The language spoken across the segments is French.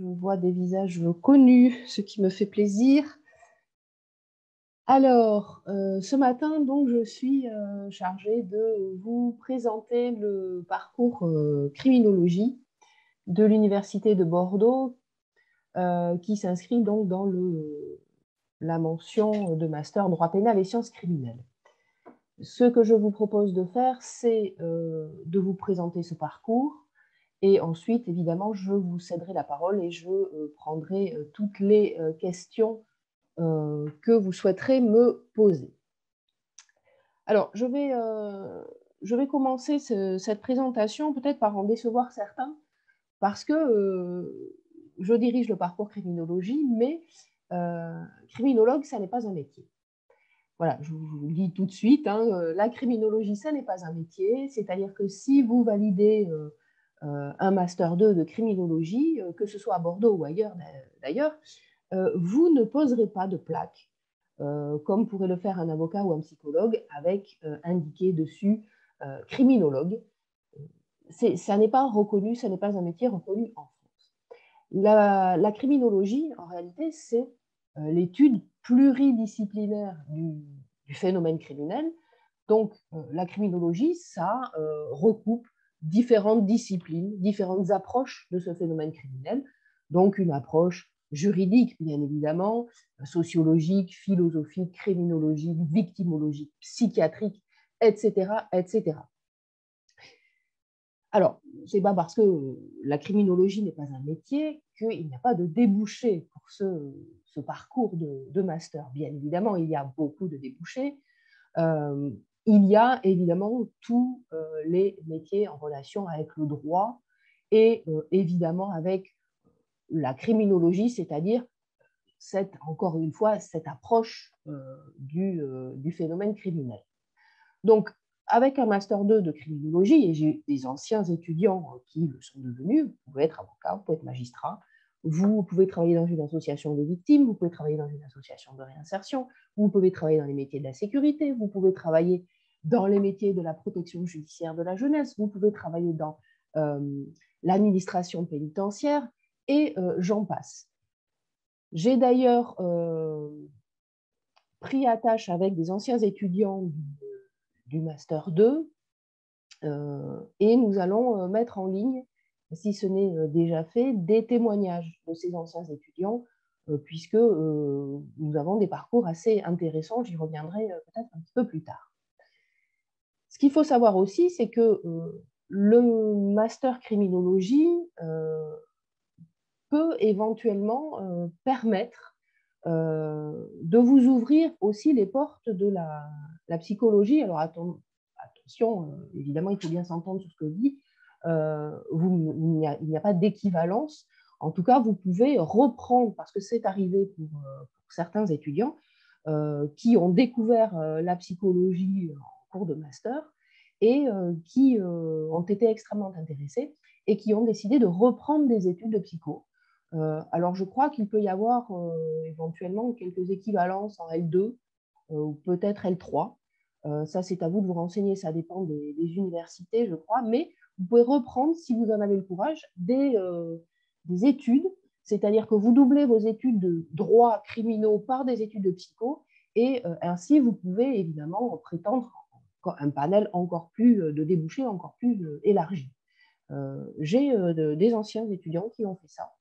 Je vois des visages connus, ce qui me fait plaisir. Alors, ce matin, donc, je suis chargée de vous présenter le parcours criminologie de l'Université de Bordeaux, qui s'inscrit donc dans la mention de master droit pénal et sciences criminelles. Ce que je vous propose de faire, c'est de vous présenter ce parcours. Et ensuite, évidemment, je vous céderai la parole et je prendrai toutes les questions que vous souhaiterez me poser. Alors, je vais commencer cette présentation peut-être par en décevoir certains, parce que je dirige le parcours criminologie, mais criminologue, ça n'est pas un métier. Voilà, je vous le dis tout de suite, hein, la criminologie, ça n'est pas un métier, c'est-à-dire que si vous validez un master 2 de criminologie, que ce soit à Bordeaux ou ailleurs d'ailleurs, vous ne poserez pas de plaque, comme pourrait le faire un avocat ou un psychologue, avec indiqué dessus criminologue. Ça n'est pas reconnu, ça n'est pas un métier reconnu en France. La criminologie, en réalité, c'est l'étude pluridisciplinaire du phénomène criminel. Donc, la criminologie, ça recoupe différentes disciplines, différentes approches de ce phénomène criminel. Donc, une approche juridique, bien évidemment, sociologique, philosophique, criminologique, victimologique, psychiatrique, etc., etc. Alors, ce n'est pas parce que la criminologie n'est pas un métier qu'il n'y a pas de débouché pour ce parcours de master. Bien évidemment, il y a beaucoup de débouchés. Il y a évidemment tous les métiers en relation avec le droit et évidemment avec la criminologie, c'est-à-dire encore une fois cette approche du phénomène criminel. Donc, avec un master 2 de criminologie, et j'ai des anciens étudiants qui le sont devenus, vous pouvez être avocat, vous pouvez être magistrat, vous pouvez travailler dans une association de victimes, vous pouvez travailler dans une association de réinsertion, vous pouvez travailler dans les métiers de la sécurité, vous pouvez travailler dans les métiers de la protection judiciaire de la jeunesse, vous pouvez travailler dans l'administration pénitentiaire, et j'en passe. J'ai d'ailleurs pris attache avec des anciens étudiants du Master 2 et nous allons mettre en ligne, si ce n'est déjà fait, des témoignages de ces anciens étudiants, puisque nous avons des parcours assez intéressants, j'y reviendrai peut-être un petit peu plus tard. Ce qu'il faut savoir aussi, c'est que le master criminologie peut éventuellement permettre de vous ouvrir aussi les portes de la psychologie. Alors attention, évidemment, il faut bien s'entendre sur ce que je dis. Il n'y a pas d'équivalence. En tout cas, vous pouvez reprendre, parce que c'est arrivé pour certains étudiants qui ont découvert la psychologie en cours de master et qui ont été extrêmement intéressés et qui ont décidé de reprendre des études de psycho. Alors, je crois qu'il peut y avoir éventuellement quelques équivalences en L2 ou peut-être L3. Ça, c'est à vous de vous renseigner, ça dépend des universités, je crois, mais vous pouvez reprendre, si vous en avez le courage, des études, c'est-à-dire que vous doublez vos études de droit criminaux par des études de psycho, et ainsi, vous pouvez évidemment prétendre un panel encore plus de débouchés, encore plus élargi. J'ai des anciens étudiants qui ont fait ça.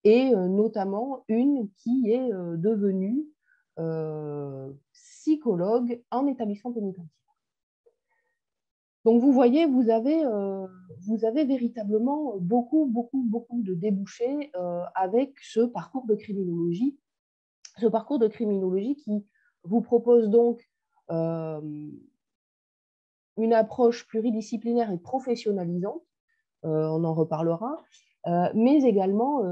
Et notamment une qui est devenue psychologue en établissement pénitentiaire. Donc vous voyez, vous avez véritablement beaucoup de débouchés avec ce parcours de criminologie. Ce parcours de criminologie qui vous propose donc une approche pluridisciplinaire et professionnalisante, on en reparlera, mais également,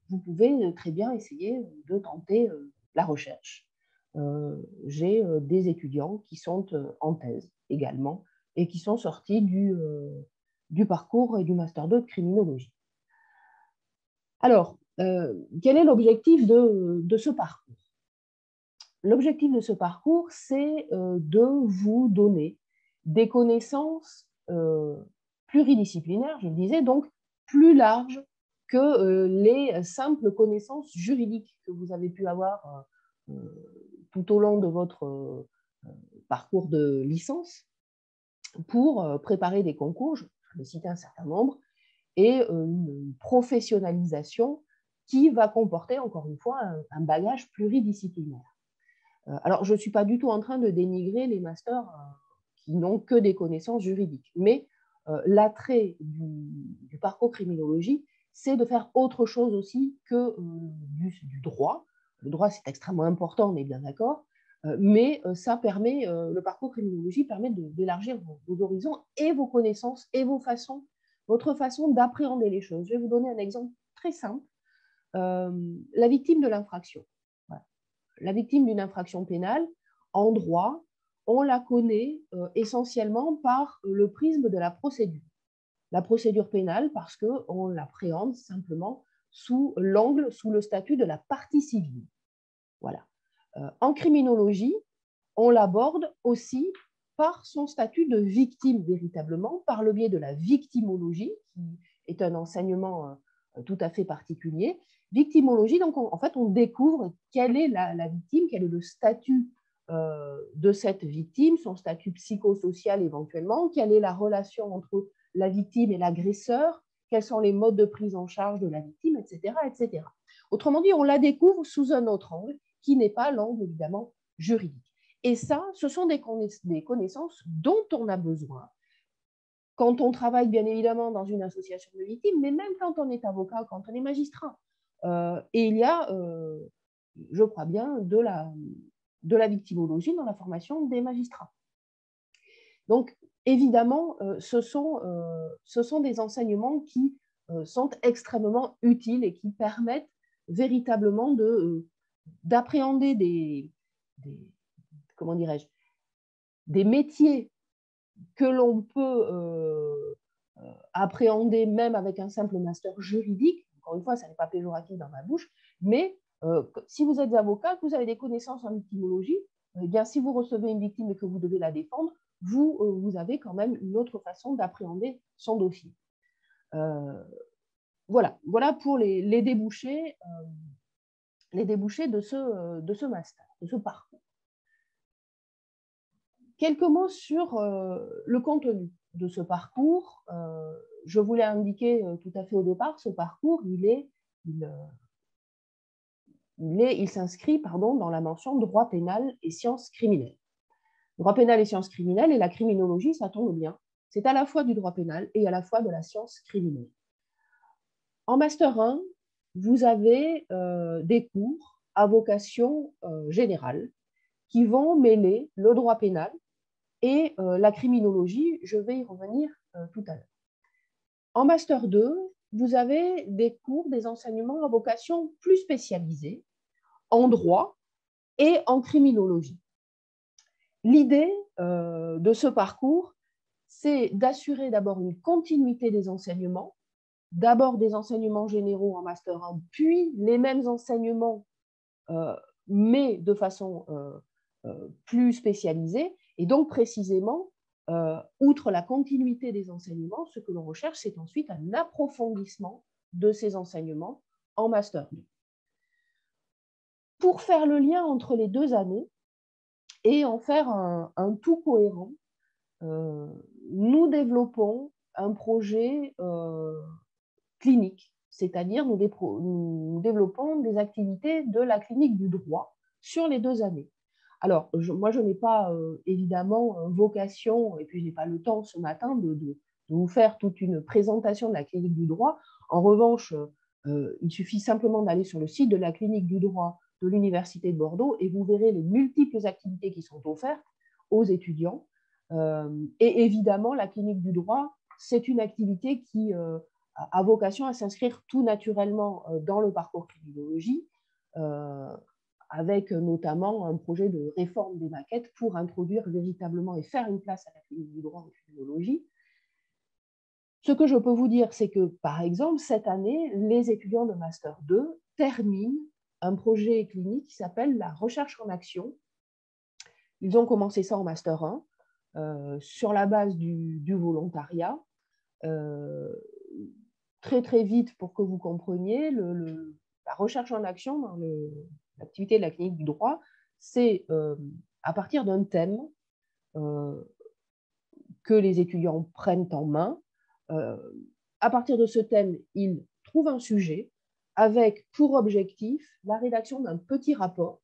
vous pouvez très bien essayer de tenter la recherche. J'ai des étudiants qui sont en thèse également et qui sont sortis du parcours et du Master 2 de criminologie. Alors, quel est l'objectif de ce parcours? L'objectif de ce parcours, c'est de vous donner des connaissances pluridisciplinaires, je le disais, donc plus larges que les simples connaissances juridiques que vous avez pu avoir tout au long de votre parcours de licence pour préparer des concours, je vais citer un certain nombre, et une professionnalisation qui va comporter, encore une fois, un bagage pluridisciplinaire. Alors, je ne suis pas du tout en train de dénigrer les masters qui n'ont que des connaissances juridiques, mais l'attrait du parcours criminologie, c'est de faire autre chose aussi que du droit. Le droit, c'est extrêmement important, on est bien d'accord, mais ça permet, le parcours criminologie permet d'élargir vos horizons et vos connaissances et votre façon d'appréhender les choses. Je vais vous donner un exemple très simple. La victime de l'infraction. Voilà. La victime d'une infraction pénale, en droit, on la connaît essentiellement par le prisme de la procédure. La procédure pénale parce qu'on l'appréhende simplement sous l'angle, sous le statut de la partie civile. Voilà. En criminologie, on l'aborde aussi par son statut de victime véritablement, par le biais de la victimologie, qui est un enseignement tout à fait particulier. Victimologie, donc en fait, on découvre quelle est la victime, quel est le statut de cette victime, son statut psychosocial éventuellement, quelle est la relation entre la victime et l'agresseur, quels sont les modes de prise en charge de la victime, etc., etc. Autrement dit, on la découvre sous un autre angle qui n'est pas l'angle évidemment juridique. Et ça, ce sont des connaissances dont on a besoin quand on travaille bien évidemment dans une association de victimes, mais même quand on est avocat, quand on est magistrat. Et il y a, je crois bien, de la victimologie dans la formation des magistrats. Donc, évidemment, ce sont des enseignements qui sont extrêmement utiles et qui permettent véritablement d'appréhender comment dirais-je, des métiers que l'on peut appréhender même avec un simple master juridique. Encore une fois, ça n'est pas péjoratif dans ma bouche, mais si vous êtes avocat, que vous avez des connaissances en victimologie, eh bien, si vous recevez une victime et que vous devez la défendre, vous avez quand même une autre façon d'appréhender son dossier. Voilà pour les débouchés de ce master, de ce parcours. Quelques mots sur le contenu de ce parcours. Je vous l'ai indiqué tout à fait au départ, ce parcours, il s'inscrit dans la mention droit pénal et sciences criminelles. Droit pénal et sciences criminelles et la criminologie, ça tombe bien. C'est à la fois du droit pénal et à la fois de la science criminelle. En Master 1, vous avez des cours à vocation générale qui vont mêler le droit pénal et la criminologie. Je vais y revenir tout à l'heure. En Master 2, vous avez des cours, des enseignements à vocation plus spécialisée en droit et en criminologie. L'idée de ce parcours, c'est d'assurer d'abord une continuité des enseignements, d'abord des enseignements généraux en Master 1, puis les mêmes enseignements, mais de façon plus spécialisée. Et donc, précisément, outre la continuité des enseignements, ce que l'on recherche, c'est ensuite un approfondissement de ces enseignements en Master 2. Pour faire le lien entre les deux années et en faire un tout cohérent, nous développons un projet clinique, c'est-à-dire nous développons des activités de la clinique du droit sur les 2 années. Alors, moi, je n'ai pas évidemment vocation, et puis je n'ai pas le temps ce matin de vous faire toute une présentation de la clinique du droit. En revanche, il suffit simplement d'aller sur le site de la clinique du droit de l'Université de Bordeaux et vous verrez les multiples activités qui sont offertes aux étudiants. Et évidemment, la clinique du droit, c'est une activité qui a vocation à s'inscrire tout naturellement dans le parcours criminologie, avec notamment un projet de réforme des maquettes pour introduire véritablement et faire une place à la clinique du droit en criminologie. Ce que je peux vous dire, c'est que, par exemple, cette année, les étudiants de Master 2 terminent un projet clinique qui s'appelle la recherche en action. Ils ont commencé ça en Master 1, sur la base du volontariat. très très vite pour que vous compreniez, la recherche en action dans l'activité de la clinique du droit, c'est à partir d'un thème que les étudiants prennent en main. À partir de ce thème, ils trouvent un sujet avec pour objectif la rédaction d'un petit rapport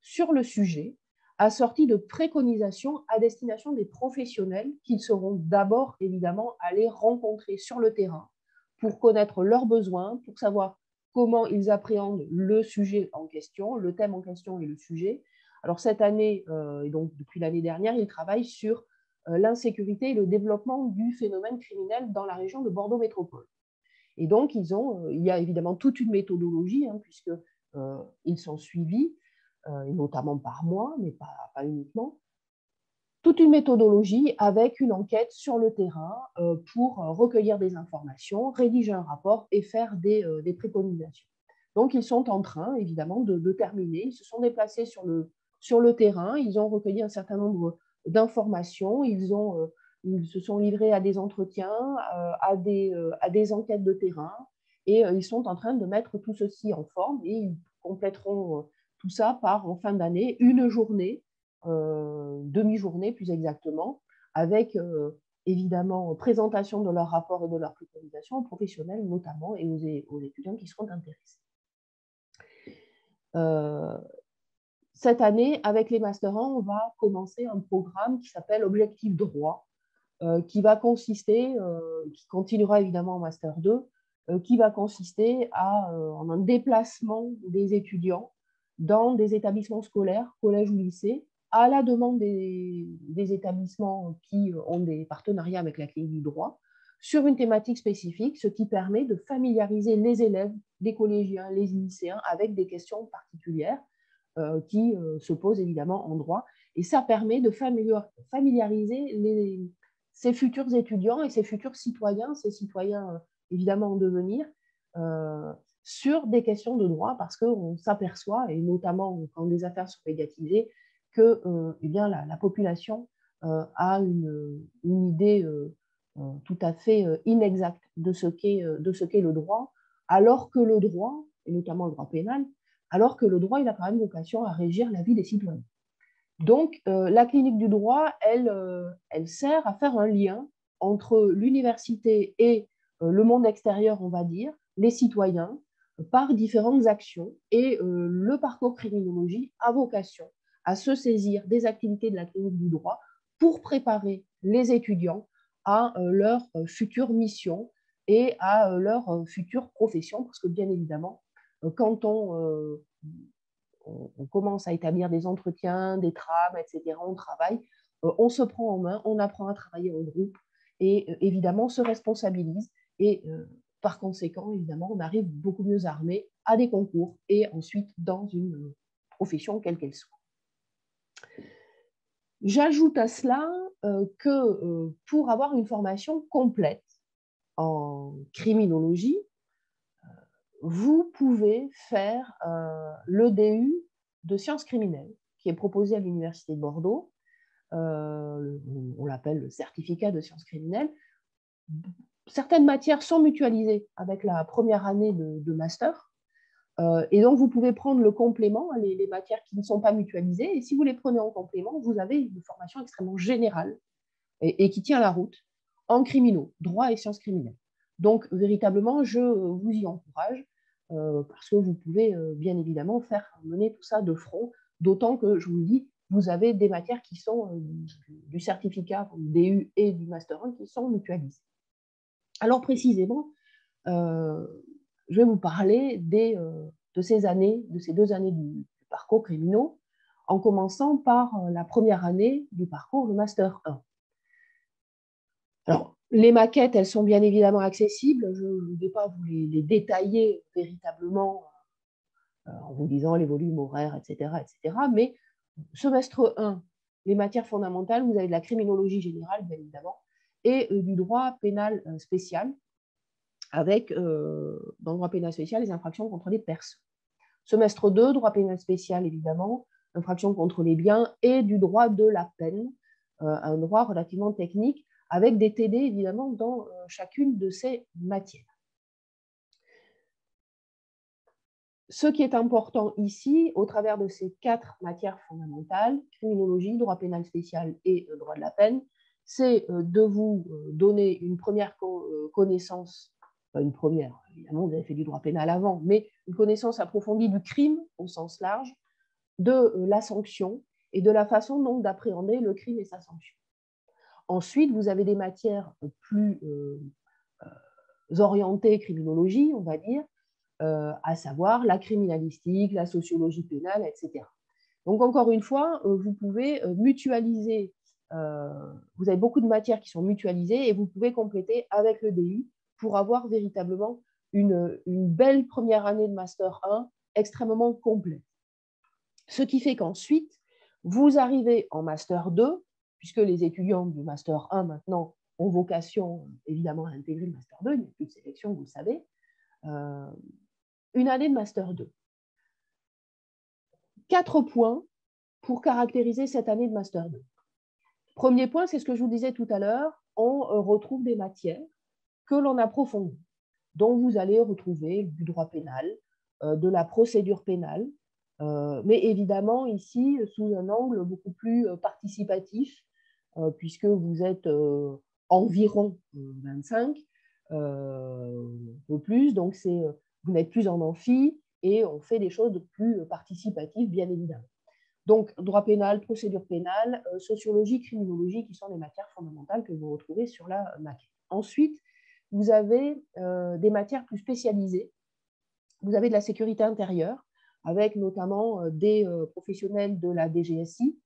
sur le sujet, assorti de préconisations à destination des professionnels qu'ils seront d'abord évidemment allés rencontrer sur le terrain pour connaître leurs besoins, pour savoir comment ils appréhendent le sujet en question, le thème en question et le sujet. Alors cette année, et donc depuis l'année dernière, ils travaillent sur l'insécurité et le développement du phénomène criminel dans la région de Bordeaux Métropole. Et donc, il y a évidemment toute une méthodologie, hein, puisqu'ils sont suivis, et notamment par mois, mais pas uniquement. Toute une méthodologie avec une enquête sur le terrain pour recueillir des informations, rédiger un rapport et faire des préconisations. Donc, ils sont en train, évidemment, de terminer. Ils se sont déplacés sur le terrain. Ils ont recueilli un certain nombre d'informations. Ils se sont livrés à des entretiens, à des enquêtes de terrain. Et ils sont en train de mettre tout ceci en forme. Et ils compléteront tout ça par, en fin d'année, une journée, demi-journée plus exactement, avec évidemment présentation de leur rapport et de leurs préconisations aux professionnels notamment et aux étudiants qui seront intéressés. Cette année, avec les Master 1, on va commencer un programme qui s'appelle Objectif Droit, qui va consister, qui continuera évidemment en Master 2, qui va consister en un déplacement des étudiants dans des établissements scolaires, collèges ou lycées, à la demande des établissements qui ont des partenariats avec la clinique du droit, sur une thématique spécifique, ce qui permet de familiariser les élèves, les collégiens, les lycéens avec des questions particulières qui se posent évidemment en droit. Et ça permet de familiariser ces futurs étudiants et ces futurs citoyens, ces citoyens évidemment en devenir, sur des questions de droit, parce qu'on s'aperçoit, et notamment quand les affaires sont médiatisées, que eh bien, la population a une idée tout à fait inexacte de ce qu'est le droit, alors que le droit, et notamment le droit pénal, alors que le droit, il a quand même vocation à régir la vie des citoyens. Donc, la clinique du droit, elle sert à faire un lien entre l'université et le monde extérieur, on va dire, les citoyens, par différentes actions. Et le parcours criminologie a vocation à se saisir des activités de la clinique du droit pour préparer les étudiants à leur future mission et à leur future profession, parce que bien évidemment, quand on commence à établir des entretiens, des trames, etc., on travaille, on se prend en main, on apprend à travailler en groupe et évidemment, on se responsabilise et par conséquent, évidemment, on arrive beaucoup mieux armé à des concours et ensuite dans une profession quelle qu'elle soit. J'ajoute à cela que pour avoir une formation complète en criminologie, vous pouvez faire le DU de sciences criminelles qui est proposé à l'Université de Bordeaux. On l'appelle le certificat de sciences criminelles. Certaines matières sont mutualisées avec la première année de master. Et donc, vous pouvez prendre le complément, les matières qui ne sont pas mutualisées. Et si vous les prenez en complément, vous avez une formation extrêmement générale et qui tient la route en criminaux, droit et sciences criminelles. Donc, véritablement, je vous y encourage parce que vous pouvez bien évidemment faire mener tout ça de front, d'autant que, je vous le dis, vous avez des matières qui sont du certificat DU et du Master 1 qui sont mutualisées. Alors, précisément, je vais vous parler de ces 2 années du parcours criminaux, en commençant par la première année du parcours, le Master 1. Alors, les maquettes, elles sont bien évidemment accessibles. Je ne vais pas vous les détailler véritablement en vous disant les volumes horaires, etc., etc. Mais semestre 1, les matières fondamentales, vous avez de la criminologie générale, bien évidemment, et du droit pénal spécial, avec, dans le droit pénal spécial, les infractions contre les personnes. Semestre 2, droit pénal spécial, évidemment, infractions contre les biens, et du droit de la peine, un droit relativement technique, avec des TD, évidemment, dans chacune de ces matières. Ce qui est important ici, au travers de ces 4 matières fondamentales, criminologie, droit pénal spécial et droit de la peine, c'est de vous donner une première connaissance, pas une première, évidemment, vous avez fait du droit pénal avant, mais une connaissance approfondie du crime au sens large, de la sanction et de la façon donc d'appréhender le crime et sa sanction. Ensuite, vous avez des matières plus orientées criminologie, on va dire, à savoir la criminalistique, la sociologie pénale, etc. Donc, encore une fois, vous pouvez mutualiser, vous avez beaucoup de matières qui sont mutualisées et vous pouvez compléter avec le DU pour avoir véritablement une belle première année de Master 1 extrêmement complète. Ce qui fait qu'ensuite, vous arrivez en Master 2, puisque les étudiants du Master 1 maintenant ont vocation évidemment à intégrer le Master 2, il n'y a plus de sélection, vous le savez, une année de Master 2. 4 points pour caractériser cette année de Master 2. Premier point, c'est ce que je vous disais tout à l'heure, on retrouve des matières que l'on approfondit, dont vous allez retrouver du droit pénal, de la procédure pénale, mais évidemment ici sous un angle beaucoup plus participatif, puisque vous êtes environ 25, un peu plus, donc vous n'êtes plus en amphi et on fait des choses de plus participatives, bien évidemment. Donc, droit pénal, procédure pénale, sociologie, criminologie, qui sont les matières fondamentales que vous retrouvez sur la maquette. Ensuite, vous avez des matières plus spécialisées. Vous avez de la sécurité intérieure, avec notamment des professionnels de la DGSI,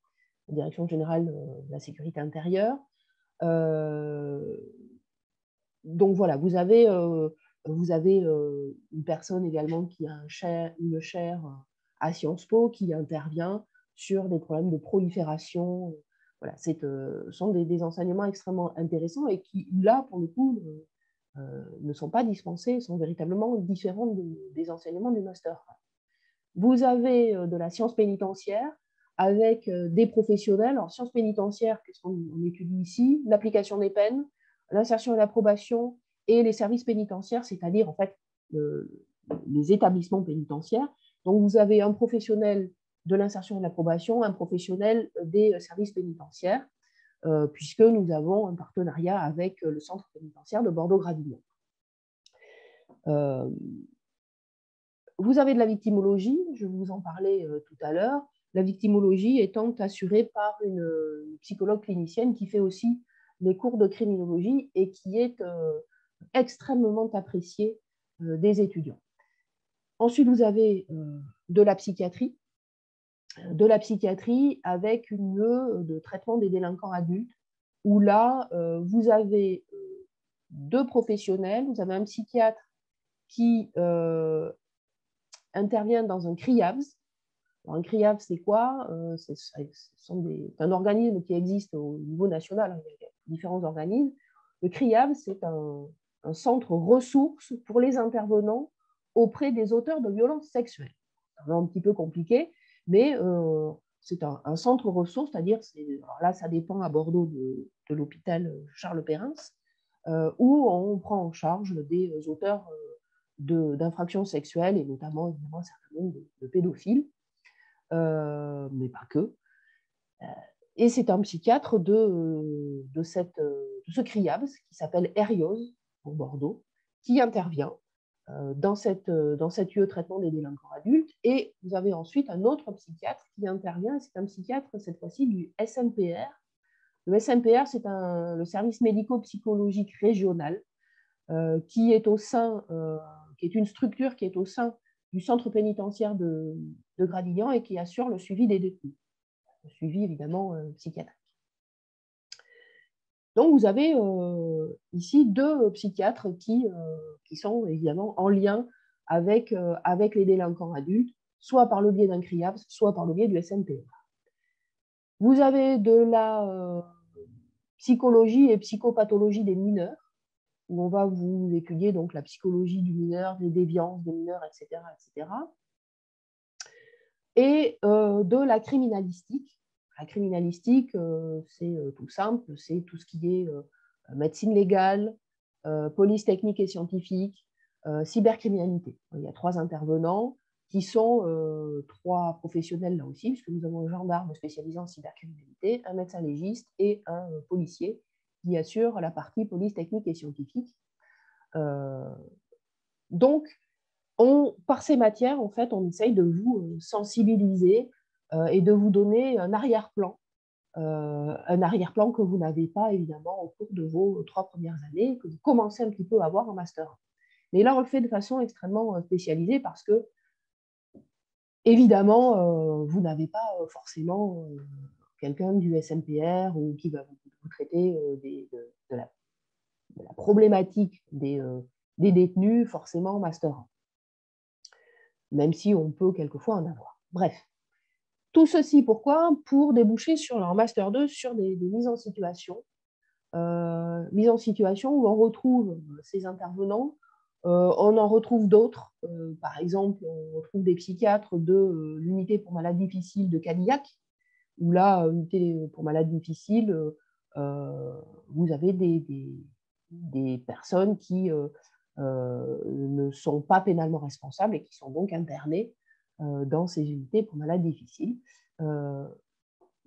la Direction générale de la sécurité intérieure. Donc voilà, vous avez une personne également qui a une chaire à Sciences Po qui intervient sur des problèmes de prolifération. Voilà, ce sont des enseignements extrêmement intéressants et qui, là, pour le coup, ne sont pas dispensés, sont véritablement différents des enseignements du master. Vous avez de la science pénitentiaire avec des professionnels. En sciences pénitentiaires, qu'est-ce qu'on étudie ici? L'application des peines, l'insertion et l'approbation et les services pénitentiaires, c'est-à-dire en fait les établissements pénitentiaires. Donc vous avez un professionnel de l'insertion et de l'approbation, un professionnel des services pénitentiaires, puisque nous avons un partenariat avec le centre pénitentiaire de Bordeaux-Gradignan. Vous avez de la victimologie, je vous en parlais tout à l'heure, la victimologie étant assurée par une psychologue clinicienne qui fait aussi les cours de criminologie et qui est extrêmement appréciée des étudiants. Ensuite, vous avez de la psychiatrie avec une de traitement des délinquants adultes, où là, vous avez 2 professionnels, vous avez un psychiatre qui intervient dans un CRIAVS. Alors, un CRIAVS, c'est quoi? C'est un organisme qui existe au niveau national, il y a différents organismes. Le CRIAVS, c'est un centre ressources pour les intervenants auprès des auteurs de violences sexuelles. C'est un petit peu compliqué, mais c'est un centre ressources, c'est-à-dire, alors là, ça dépend à Bordeaux de l'hôpital Charles Perrins, où on prend en charge des auteurs d'infractions sexuelles et notamment évidemment un certain nombre de pédophiles, mais pas que. Et c'est un psychiatre de ce CRIAVS qui s'appelle Herioz pour Bordeaux, qui intervient dans cette lieu de traitement des délinquants adultes. Et vous avez ensuite un autre psychiatre qui intervient, c'est un psychiatre cette fois-ci du SMPR. Le SMPR, c'est le service médico-psychologique régional qui est qui est une structure qui est au sein du centre pénitentiaire de Gradignan et qui assure le suivi des détenus, le suivi évidemment psychiatrique. Donc vous avez ici 2 psychiatres qui sont évidemment en lien avec les délinquants adultes, soit par le biais d'un CRIAVS, soit par le biais du SMPR. Vous avez de la psychologie et psychopathologie des mineurs, où on va vous étudier donc la psychologie du mineur, les déviances des mineurs, etc. etc. Et de la criminalistique. La criminalistique, c'est tout simple, c'est tout ce qui est médecine légale, police technique et scientifique, cybercriminalité. Il y a 3 intervenants qui sont 3 professionnels là aussi, puisque nous avons un gendarme spécialisé en cybercriminalité, un médecin légiste et un policier qui assure la partie police technique et scientifique. Donc, par ces matières, en fait, on essaye de vous sensibiliser et de vous donner un arrière-plan que vous n'avez pas, évidemment, au cours de vos 3 premières années, que vous commencez un petit peu à avoir en Master 1. Mais là, on le fait de façon extrêmement spécialisée parce que, évidemment, vous n'avez pas forcément quelqu'un du SMPR ou qui va vous traiter de la problématique des détenus forcément en Master 1. Même si on peut quelquefois en avoir. Bref. Tout ceci, pourquoi? Pour déboucher sur leur Master 2 sur des mises en situation. Mises en situation où on retrouve ces intervenants, on en retrouve d'autres. Par exemple, on retrouve des psychiatres de l'unité pour malades difficiles de Cadillac, où là, unité pour malades difficiles, vous avez des personnes qui ne sont pas pénalement responsables et qui sont donc internées dans ces unités pour malades difficiles.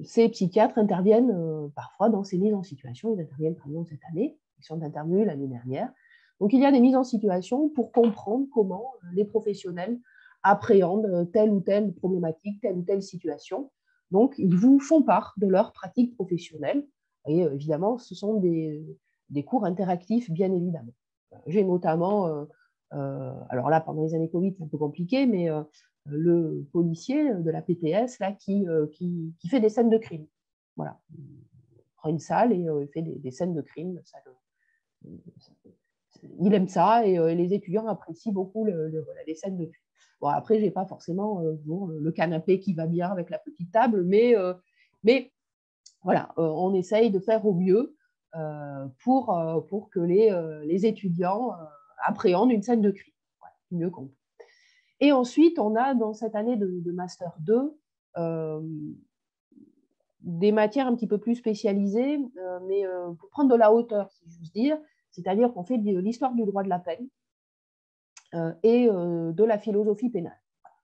Ces psychiatres interviennent parfois dans ces mises en situation. Ils interviennent par exemple cette année, ils sont intervenus l'année dernière. Donc il y a des mises en situation pour comprendre comment les professionnels appréhendent telle ou telle problématique, telle ou telle situation. Donc ils vous font part de leur pratique professionnelle. Et évidemment, ce sont des cours interactifs, bien évidemment. J'ai notamment, alors là, pendant les années Covid, c'est un peu compliqué, mais le policier de la PTS là, qui fait des scènes de crime. Voilà. Il prend une salle et il fait des scènes de crime. Il aime ça et les étudiants apprécient beaucoup les scènes de crime. Bon, après, je n'ai pas forcément le canapé qui va bien avec la petite table, mais voilà, on essaye de faire au mieux pour que les étudiants appréhendent une scène de crime. Voilà, du mieux qu'on peut. Et ensuite, on a dans cette année de Master 2 des matières un petit peu plus spécialisées, mais pour prendre de la hauteur, si j'ose dire, c'est-à-dire qu'on fait de l'histoire du droit de la peine et de la philosophie pénale,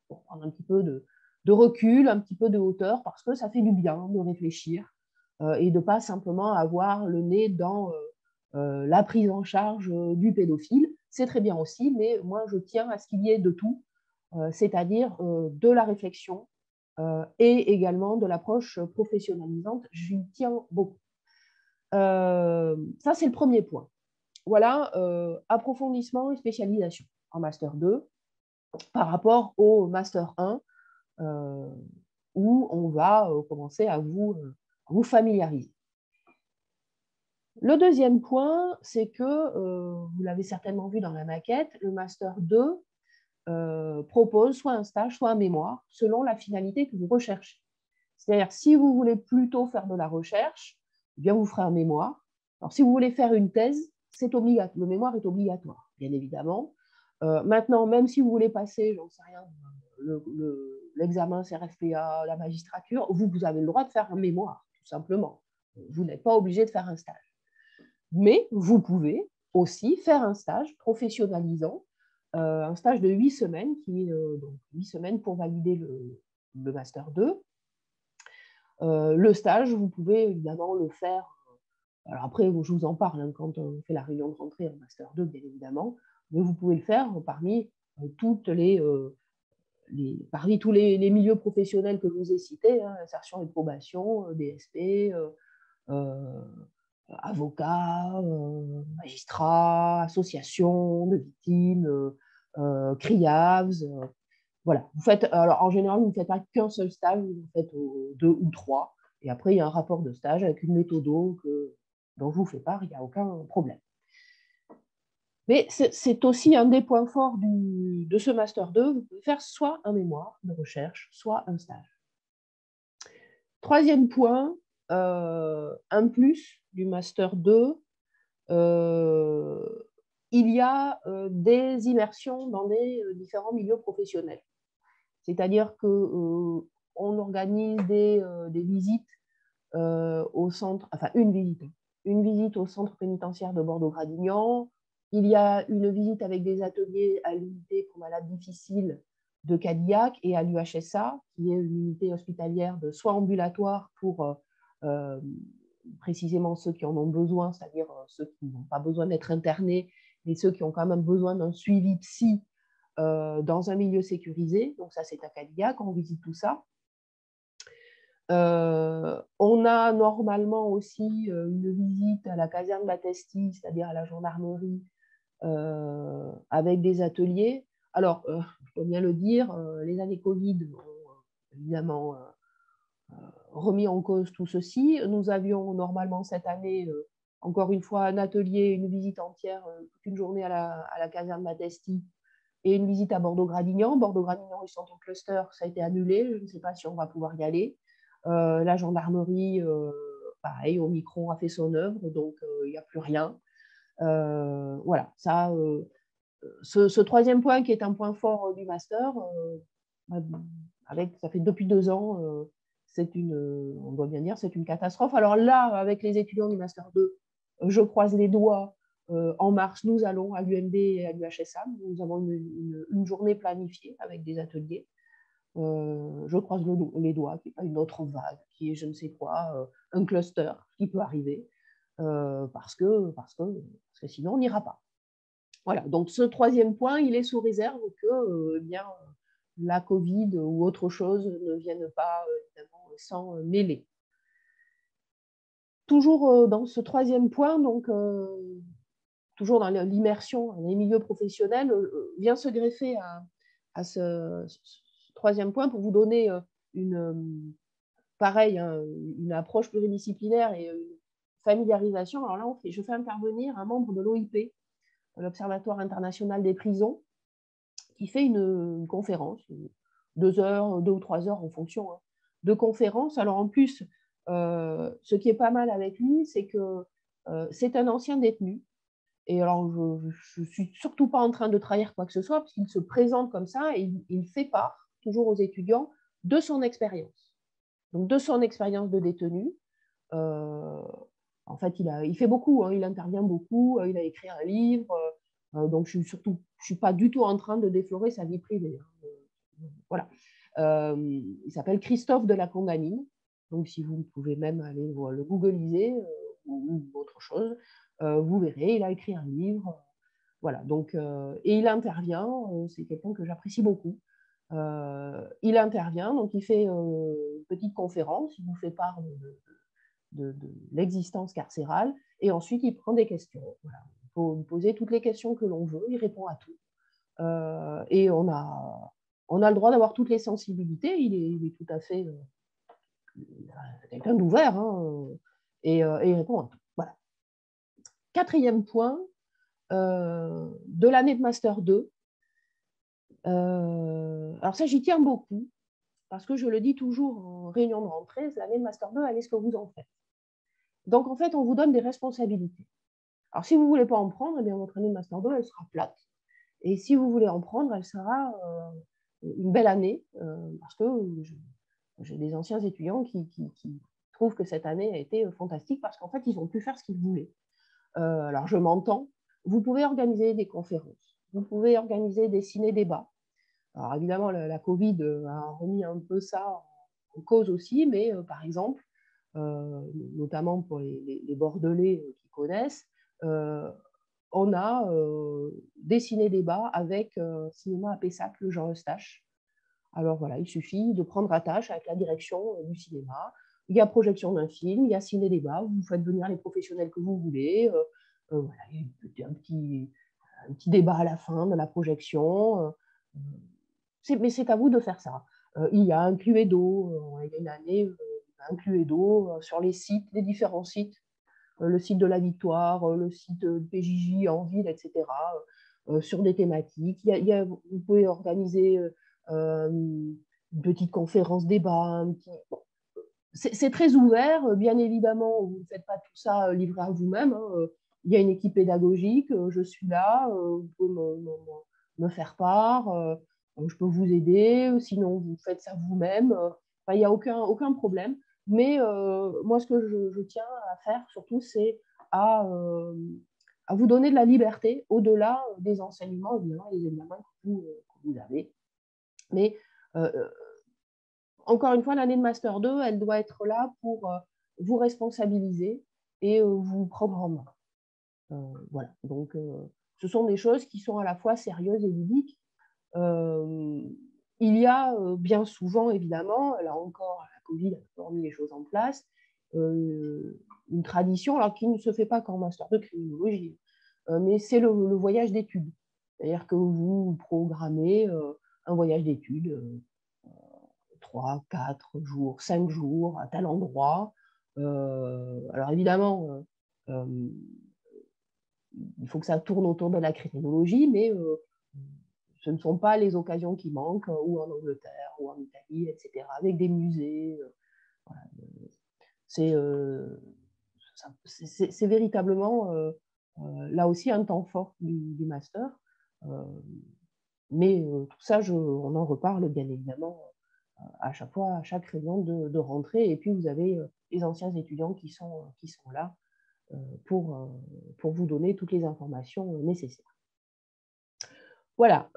pour prendre un petit peu de recul, un petit peu de hauteur, parce que ça fait du bien de réfléchir et de ne pas simplement avoir le nez dans la prise en charge du pédophile. C'est très bien aussi, mais moi, je tiens à ce qu'il y ait de tout, c'est-à-dire de la réflexion et également de l'approche professionnalisante. J'y tiens beaucoup. Ça, c'est le premier point. Voilà, approfondissement et spécialisation en Master 2 par rapport au Master 1 où on va commencer à vous familiariser. Le deuxième point, c'est que, vous l'avez certainement vu dans la maquette, le Master 2 propose soit un stage, soit un mémoire, selon la finalité que vous recherchez. C'est-à-dire, si vous voulez plutôt faire de la recherche, eh bien vous ferez un mémoire. Alors, si vous voulez faire une thèse, c'est obligatoire. Le mémoire est obligatoire, bien évidemment. Maintenant, même si vous voulez passer, j'en sais rien, l'examen CRFPA, la magistrature, vous avez le droit de faire un mémoire, tout simplement. Vous n'êtes pas obligé de faire un stage. Mais vous pouvez aussi faire un stage professionnalisant, un stage de 8 semaines, qui est donc 8 semaines pour valider le Master 2. Le stage, vous pouvez évidemment le faire. Alors après, je vous en parle quand on fait la réunion de rentrée en Master 2, bien évidemment, mais vous pouvez le faire parmi parmi tous les milieux professionnels que je vous ai cités, hein, insertion et probation, DSP, avocats, magistrats, associations de victimes, CRIAVS. Voilà. Vous faites, alors en général, vous ne faites pas qu'un seul stage, vous en faites 2 ou 3. Et après, il y a un rapport de stage avec une méthode dont je vous fais part, il n'y a aucun problème. Mais c'est aussi un des points forts de ce Master 2. Vous pouvez faire soit un mémoire de recherche, soit un stage. Troisième point, un plus du Master 2, il y a des immersions dans des différents milieux professionnels. C'est-à-dire qu'on organise des visites au centre, enfin une visite au centre pénitentiaire de Bordeaux-Gradignan. Il y a une visite avec des ateliers à l'unité pour malades difficiles de Cadillac et à l'UHSA, qui est une unité hospitalière de soins ambulatoires pour précisément ceux qui en ont besoin, c'est-à-dire ceux qui n'ont pas besoin d'être internés, mais ceux qui ont quand même besoin d'un suivi psy dans un milieu sécurisé. Donc ça, c'est à Cadillac, on visite tout ça. On a normalement aussi une visite à la caserne Batesti, c'est-à-dire à la gendarmerie, avec des ateliers. Alors, je peux bien le dire, les années Covid ont évidemment remis en cause tout ceci. Nous avions normalement cette année, encore une fois, un atelier, une visite entière, toute une journée à la caserne Batesti et une visite à Bordeaux-Gradignan. Bordeaux-Gradignan, ils sont en cluster, ça a été annulé. Je ne sais pas si on va pouvoir y aller. La gendarmerie, pareil, Omicron a fait son œuvre, donc il n'y a plus rien. Voilà, ça, ce troisième point qui est un point fort du master, ça fait depuis 2 ans, on doit bien dire, c'est une catastrophe. Alors là, avec les étudiants du master 2, je croise les doigts. En mars, nous allons à l'UMB et à l'UHSA. Nous avons une journée planifiée avec des ateliers. Je croise les doigts qu'il n'y ait pas une autre vague, qui est je ne sais quoi, un cluster qui peut arriver, parce que sinon on n'ira pas. Voilà, donc ce troisième point, il est sous réserve que bien, la Covid ou autre chose ne vienne pas évidemment s'en mêler. Toujours dans ce troisième point, donc toujours dans l'immersion dans les milieux professionnels, vient se greffer à ce troisième point pour vous donner pareil, une approche pluridisciplinaire et une familiarisation. Alors là, je fais intervenir un membre de l'OIP, l'Observatoire international des prisons, qui fait une conférence, 2 heures, 2 ou 3 heures en fonction de conférence. Alors en plus, ce qui est pas mal avec lui, c'est que c'est un ancien détenu. Et alors, je ne suis surtout pas en train de trahir quoi que ce soit, parce qu'il se présente comme ça et il fait part, toujours aux étudiants, de son expérience. Donc, de son expérience de détenu. En fait, il fait beaucoup, il intervient beaucoup, il a écrit un livre. Donc, je ne suis pas du tout en train de déflorer sa vie privée. Voilà. Il s'appelle Christophe de la Condanine. Donc, si vous pouvez même aller le googliser ou autre chose, vous verrez, il a écrit un livre. Voilà. Donc, et il intervient, c'est quelqu'un que j'apprécie beaucoup. Il intervient, donc il fait une petite conférence, il vous fait part de l'existence carcérale, et ensuite il prend des questions. Voilà. Il faut lui poser toutes les questions que l'on veut, il répond à tout. Et on a le droit d'avoir toutes les sensibilités, il est tout à fait quelqu'un d'ouvert, et il répond à tout. Voilà. Quatrième point de l'année de Master 2. Alors ça, j'y tiens beaucoup, parce que je le dis toujours en réunion de rentrée, l'année de Master 2, allez ce que vous en faites. Donc, en fait, on vous donne des responsabilités. Alors, si vous ne voulez pas en prendre, eh bien, votre année de Master 2, elle sera plate. Et si vous voulez en prendre, elle sera une belle année, parce que j'ai des anciens étudiants qui trouvent que cette année a été fantastique, parce qu'en fait, ils ont pu faire ce qu'ils voulaient. Alors, je m'entends. Vous pouvez organiser des conférences. Vous pouvez organiser des ciné-débats. Alors, évidemment, la Covid a remis un peu ça en cause aussi, mais par exemple, notamment pour les Bordelais qui connaissent, on a des ciné-débats avec Cinéma à Pessac, le Jean Eustache. Alors voilà, il suffit de prendre attache avec la direction du cinéma. Il y a projection d'un film, il y a ciné-débat, vous faites venir les professionnels que vous voulez. Voilà, il y a un petit débat à la fin de la projection. Mais c'est à vous de faire ça. Il y a un Cluedo, il y a une année, un Cluedo sur les sites, les différents sites, le site de la Victoire, le site de PJJ en ville, etc., sur des thématiques. Vous pouvez organiser une petite conférence débat. Bon. C'est très ouvert, bien évidemment, vous ne faites pas tout ça livré à vous-même. Il y a une équipe pédagogique, je suis là, vous pouvez me faire part, je peux vous aider, sinon vous faites ça vous-même. Enfin, il n'y a aucun problème. Mais moi, ce que je tiens à faire surtout, c'est à vous donner de la liberté au-delà des enseignements, évidemment, les examens que vous avez. Mais encore une fois, l'année de Master 2, elle doit être là pour vous responsabiliser et vous prendre en main. Voilà, donc ce sont des choses qui sont à la fois sérieuses et ludiques. Il y a bien souvent, évidemment, là encore, la Covid a encore mis les choses en place, une tradition, alors qui ne se fait pas qu'en Master de criminologie, mais c'est le voyage d'études. C'est-à-dire que vous programmez un voyage d'études, 3, 4 jours, 5 jours, à tel endroit. Alors évidemment, il faut que ça tourne autour de la criminologie, mais ce ne sont pas les occasions qui manquent, ou en Angleterre, ou en Italie, etc., avec des musées. Voilà. C'est véritablement, là aussi, un temps fort du master. Mais tout ça, on en reparle bien évidemment à chaque fois, à chaque réunion de rentrée. Et puis, vous avez les anciens étudiants qui sont là pour vous donner toutes les informations nécessaires. Voilà,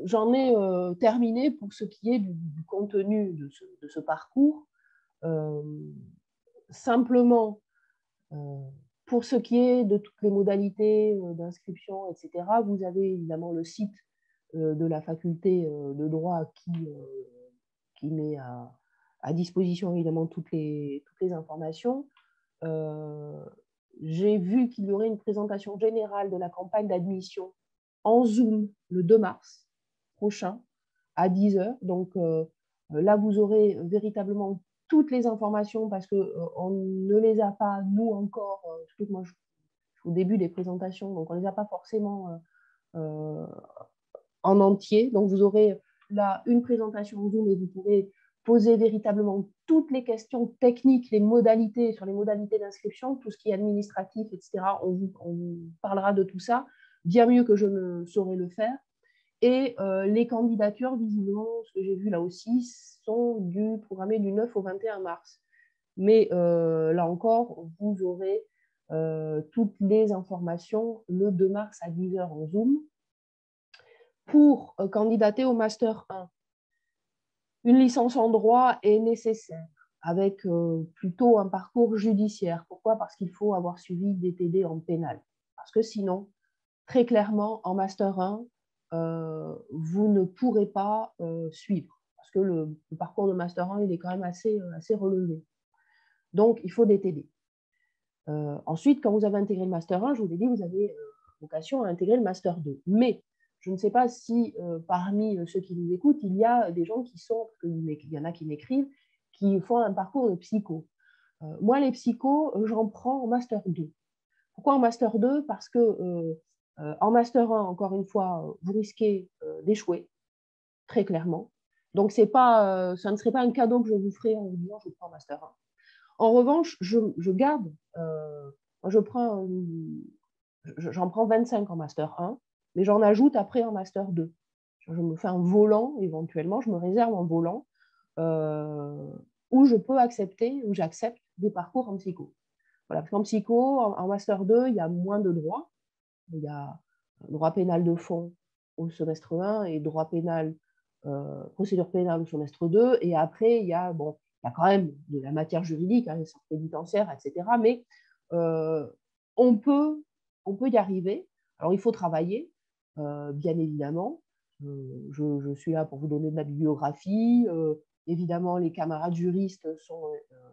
j'en ai terminé pour ce qui est du contenu de ce parcours. Simplement, pour ce qui est de toutes les modalités d'inscription, etc., vous avez évidemment le site de la faculté de droit qui met à disposition évidemment toutes les informations. J'ai vu qu'il y aurait une présentation générale de la campagne d'admission en Zoom le 2 mars prochain à 10 h. Donc là, vous aurez véritablement toutes les informations parce qu'on ne les a pas, nous encore, surtout que moi je suis au début des présentations, donc on ne les a pas forcément en entier. Donc vous aurez là une présentation en Zoom et vous pourrez poser véritablement toutes les questions techniques, les modalités, sur les modalités d'inscription, tout ce qui est administratif, etc. On vous parlera de tout ça, bien mieux que je ne saurais le faire. Et les candidatures, visiblement, ce que j'ai vu là aussi, sont programmées du 9 au 21 mars. Mais là encore, vous aurez toutes les informations le 2 mars à 10 h en Zoom. Pour candidater au Master 1, une licence en droit est nécessaire, avec plutôt un parcours judiciaire. Pourquoi? Parce qu'il faut avoir suivi des TD en pénal. Parce que sinon, très clairement, en Master 1, vous ne pourrez pas suivre. Parce que le parcours de Master 1, il est quand même assez relevé. Donc, il faut des TD. Ensuite, quand vous avez intégré le Master 1, je vous ai dit, vous avez vocation à intégrer le Master 2. Mais je ne sais pas si parmi ceux qui nous écoutent, il y a des gens qui sont, parce qu'il y en a qui m'écrivent, qui font un parcours de psycho. Moi, les psychos, j'en prends en Master 2. Pourquoi en Master 2? Parce que en Master 1, encore une fois, vous risquez d'échouer, très clairement. Donc, ça ne serait pas un cadeau que je vous ferai en vous disant je prends Master 1. En revanche, je garde, j'en prends 25 en Master 1, mais j'en ajoute après en Master 2. Je me fais un volant, éventuellement, je me réserve un volant où je peux accepter, où j'accepte des parcours en psycho. Voilà, parce qu'en psycho, en Master 2, il y a moins de droits. Il y a droit pénal de fond au semestre 1 et droit pénal, procédure pénale au semestre 2. Et après, il y a quand même de la matière juridique, les centres pénitentiaires, etc. Mais on peut y arriver. Alors, il faut travailler, bien évidemment. Je suis là pour vous donner de la bibliographie. Évidemment, les camarades juristes sont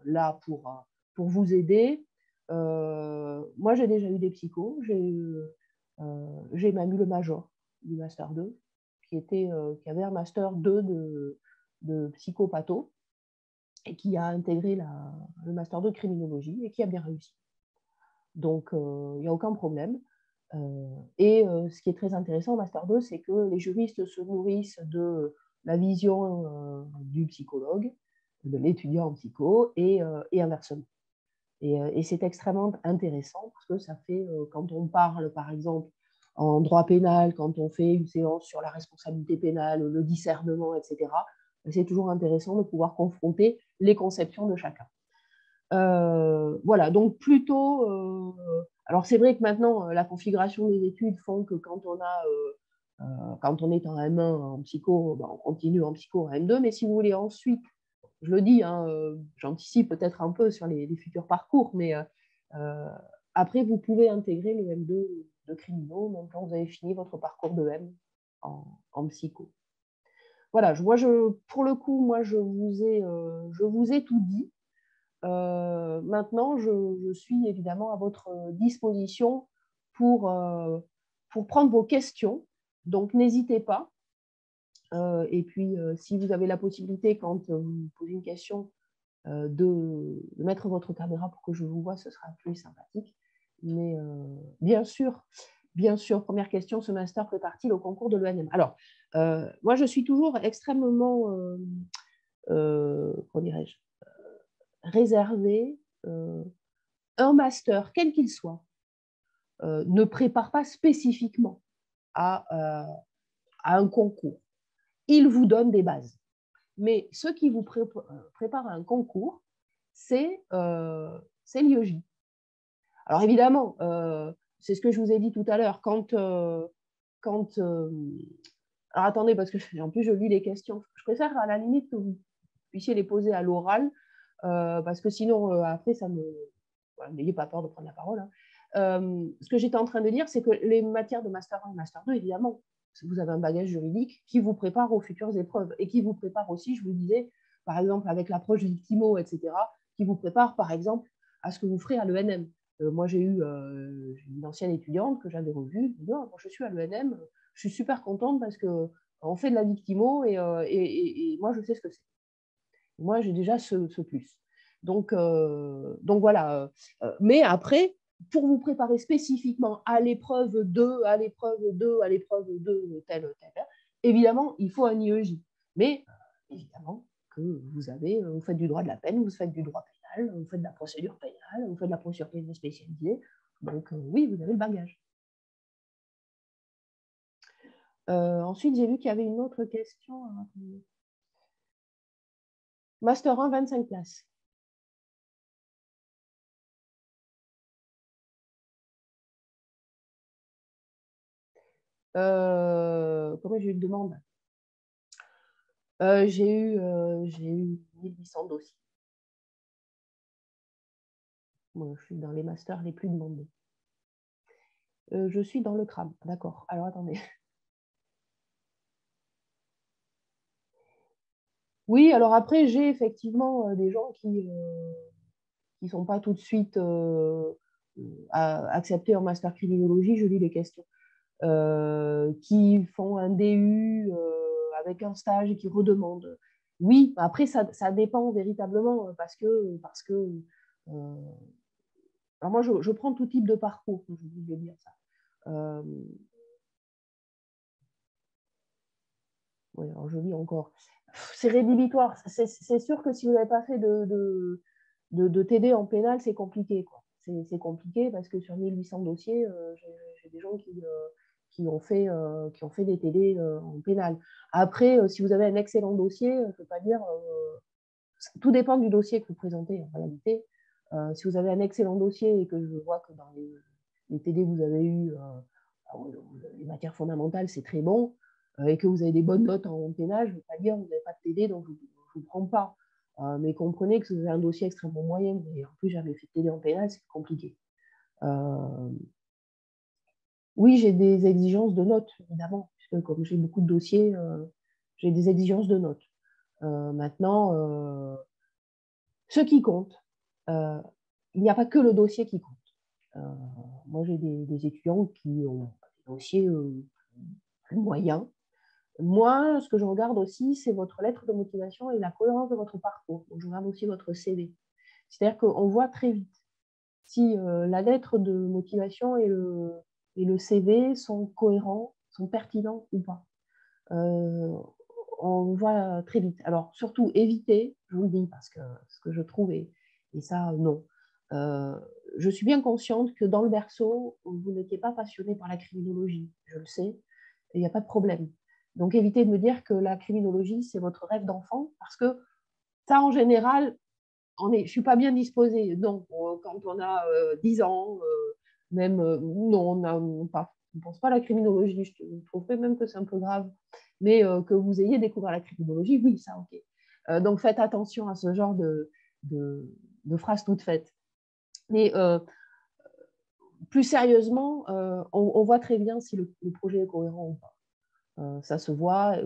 là pour vous aider. Moi, j'ai déjà eu des psychos. J'ai même eu le major du Master 2, qui avait un Master 2 de psychopatho et qui a intégré le Master 2 de criminologie et qui a bien réussi. Donc, il n'y a aucun problème. Et ce qui est très intéressant au Master 2, c'est que les juristes se nourrissent de la vision du psychologue, de l'étudiant en psycho, et inversement. Et c'est extrêmement intéressant parce que ça fait, quand on parle, par exemple, en droit pénal, quand on fait une séance sur la responsabilité pénale, le discernement, etc., c'est toujours intéressant de pouvoir confronter les conceptions de chacun. Voilà, donc plutôt... alors c'est vrai que maintenant, la configuration des études font que quand on a Quand on est en M1 en psycho, on continue en psycho en M2, mais si vous voulez ensuite, je le dis, hein, j'anticipe peut-être un peu sur les futurs parcours, mais après, vous pouvez intégrer le M2 de criminaux, même quand vous avez fini votre parcours de M en psycho. Voilà, pour le coup, moi, je vous ai tout dit. Maintenant, je suis évidemment à votre disposition pour prendre vos questions. Donc, n'hésitez pas. Et puis, si vous avez la possibilité, quand vous posez une question, de mettre votre caméra pour que je vous vois, ce sera plus sympathique. Mais bien sûr, première question, ce master prépare-t-il au concours de l'ENM? Alors, moi, je suis toujours extrêmement, comment dirais-je, réservée. Un master, quel qu'il soit, ne prépare pas spécifiquement à un concours. Il vous donne des bases. Mais ce qui vous prépare à un concours, c'est l'IEJ. Alors évidemment, c'est ce que je vous ai dit tout à l'heure, alors attendez, parce que en plus je lis les questions. Je préfère à la limite que vous puissiez les poser à l'oral, parce que sinon, après, ça me... Voilà, n'ayez pas peur de prendre la parole. Hein. Ce que j'étais en train de dire, c'est que les matières de Master 1 et Master 2, évidemment, vous avez un bagage juridique qui vous prépare aux futures épreuves et qui vous prépare aussi, je vous disais, par exemple, avec l'approche victimo, etc., qui vous prépare, par exemple, à ce que vous ferez à l'ENM. Moi, j'ai eu une ancienne étudiante que j'avais revue, qui dit, oh, je suis à l'ENM, je suis super contente parce qu'on fait de la victimo et moi, je sais ce que c'est. Moi, j'ai déjà ce plus. Donc voilà. Mais après, pour vous préparer spécifiquement à l'épreuve 2, à l'épreuve 2, à l'épreuve 2, tel, évidemment, il faut un IEJ. Mais évidemment que vous faites du droit de la peine, vous faites du droit pénal, vous faites de la procédure pénale, vous faites de la procédure pénale spécialisée. Donc oui, vous avez le bagage. Ensuite, j'ai vu qu'il y avait une autre question. Master 1, 25 places. Comment j'ai eu une demande? J'ai eu 1800 dossiers. Moi, je suis dans les masters les plus demandés. Je suis dans le CRAM, d'accord. Alors, attendez. Oui, alors après, j'ai effectivement des gens qui ne sont pas tout de suite acceptés en master criminologie, je lis les questions, qui font un DU avec un stage et qui redemandent. Oui, après, ça dépend véritablement parce que alors moi, je prends tout type de parcours, je voulais dire ça. Oui, alors je lis encore. C'est rédhibitoire. C'est sûr que si vous n'avez pas fait de TD en pénal, c'est compliqué, quoi. C'est compliqué parce que sur 1800 dossiers, j'ai des gens qui ont fait des TD en pénal. Après, si vous avez un excellent dossier, je ne peux pas dire... tout dépend du dossier que vous présentez, en réalité. Si vous avez un excellent dossier et que je vois que dans les TD que vous avez eu, les matières fondamentales, c'est très bon, et que vous avez des bonnes notes en pénal, je ne veux pas dire que vous n'avez pas de TD, donc je ne vous prends pas. Mais comprenez que si vous avez un dossier extrêmement moyen, et en plus j'avais fait de TD en pénal, c'est compliqué. Oui, j'ai des exigences de notes, évidemment, puisque comme j'ai beaucoup de dossiers, j'ai des exigences de notes. Maintenant, ce qui compte, il n'y a pas que le dossier qui compte. Moi, j'ai des étudiants qui ont des dossiers plus moyens. Moi, ce que je regarde aussi, c'est votre lettre de motivation et la cohérence de votre parcours. Donc, je regarde aussi votre CV. C'est-à-dire qu'on voit très vite si la lettre de motivation et le CV sont cohérents, sont pertinents ou pas. On voit très vite. Alors, surtout, évitez, je vous le dis, parce que ce que je trouve, et ça, non. Je suis bien consciente que dans le berceau, vous n'étiez pas passionné par la criminologie, je le sais, et il n'y a pas de problème. Donc, évitez de me dire que la criminologie, c'est votre rêve d'enfant, parce que ça, en général, je ne suis pas bien disposée. Donc, quand on a 10 ans, même, non, on n'a pas ne pense pas à la criminologie, je trouverais même que c'est un peu grave, mais que vous ayez découvert la criminologie, oui, ça, ok. Donc faites attention à ce genre de phrases toutes faites. Mais plus sérieusement, on voit très bien si le projet est cohérent ou pas. Ça se voit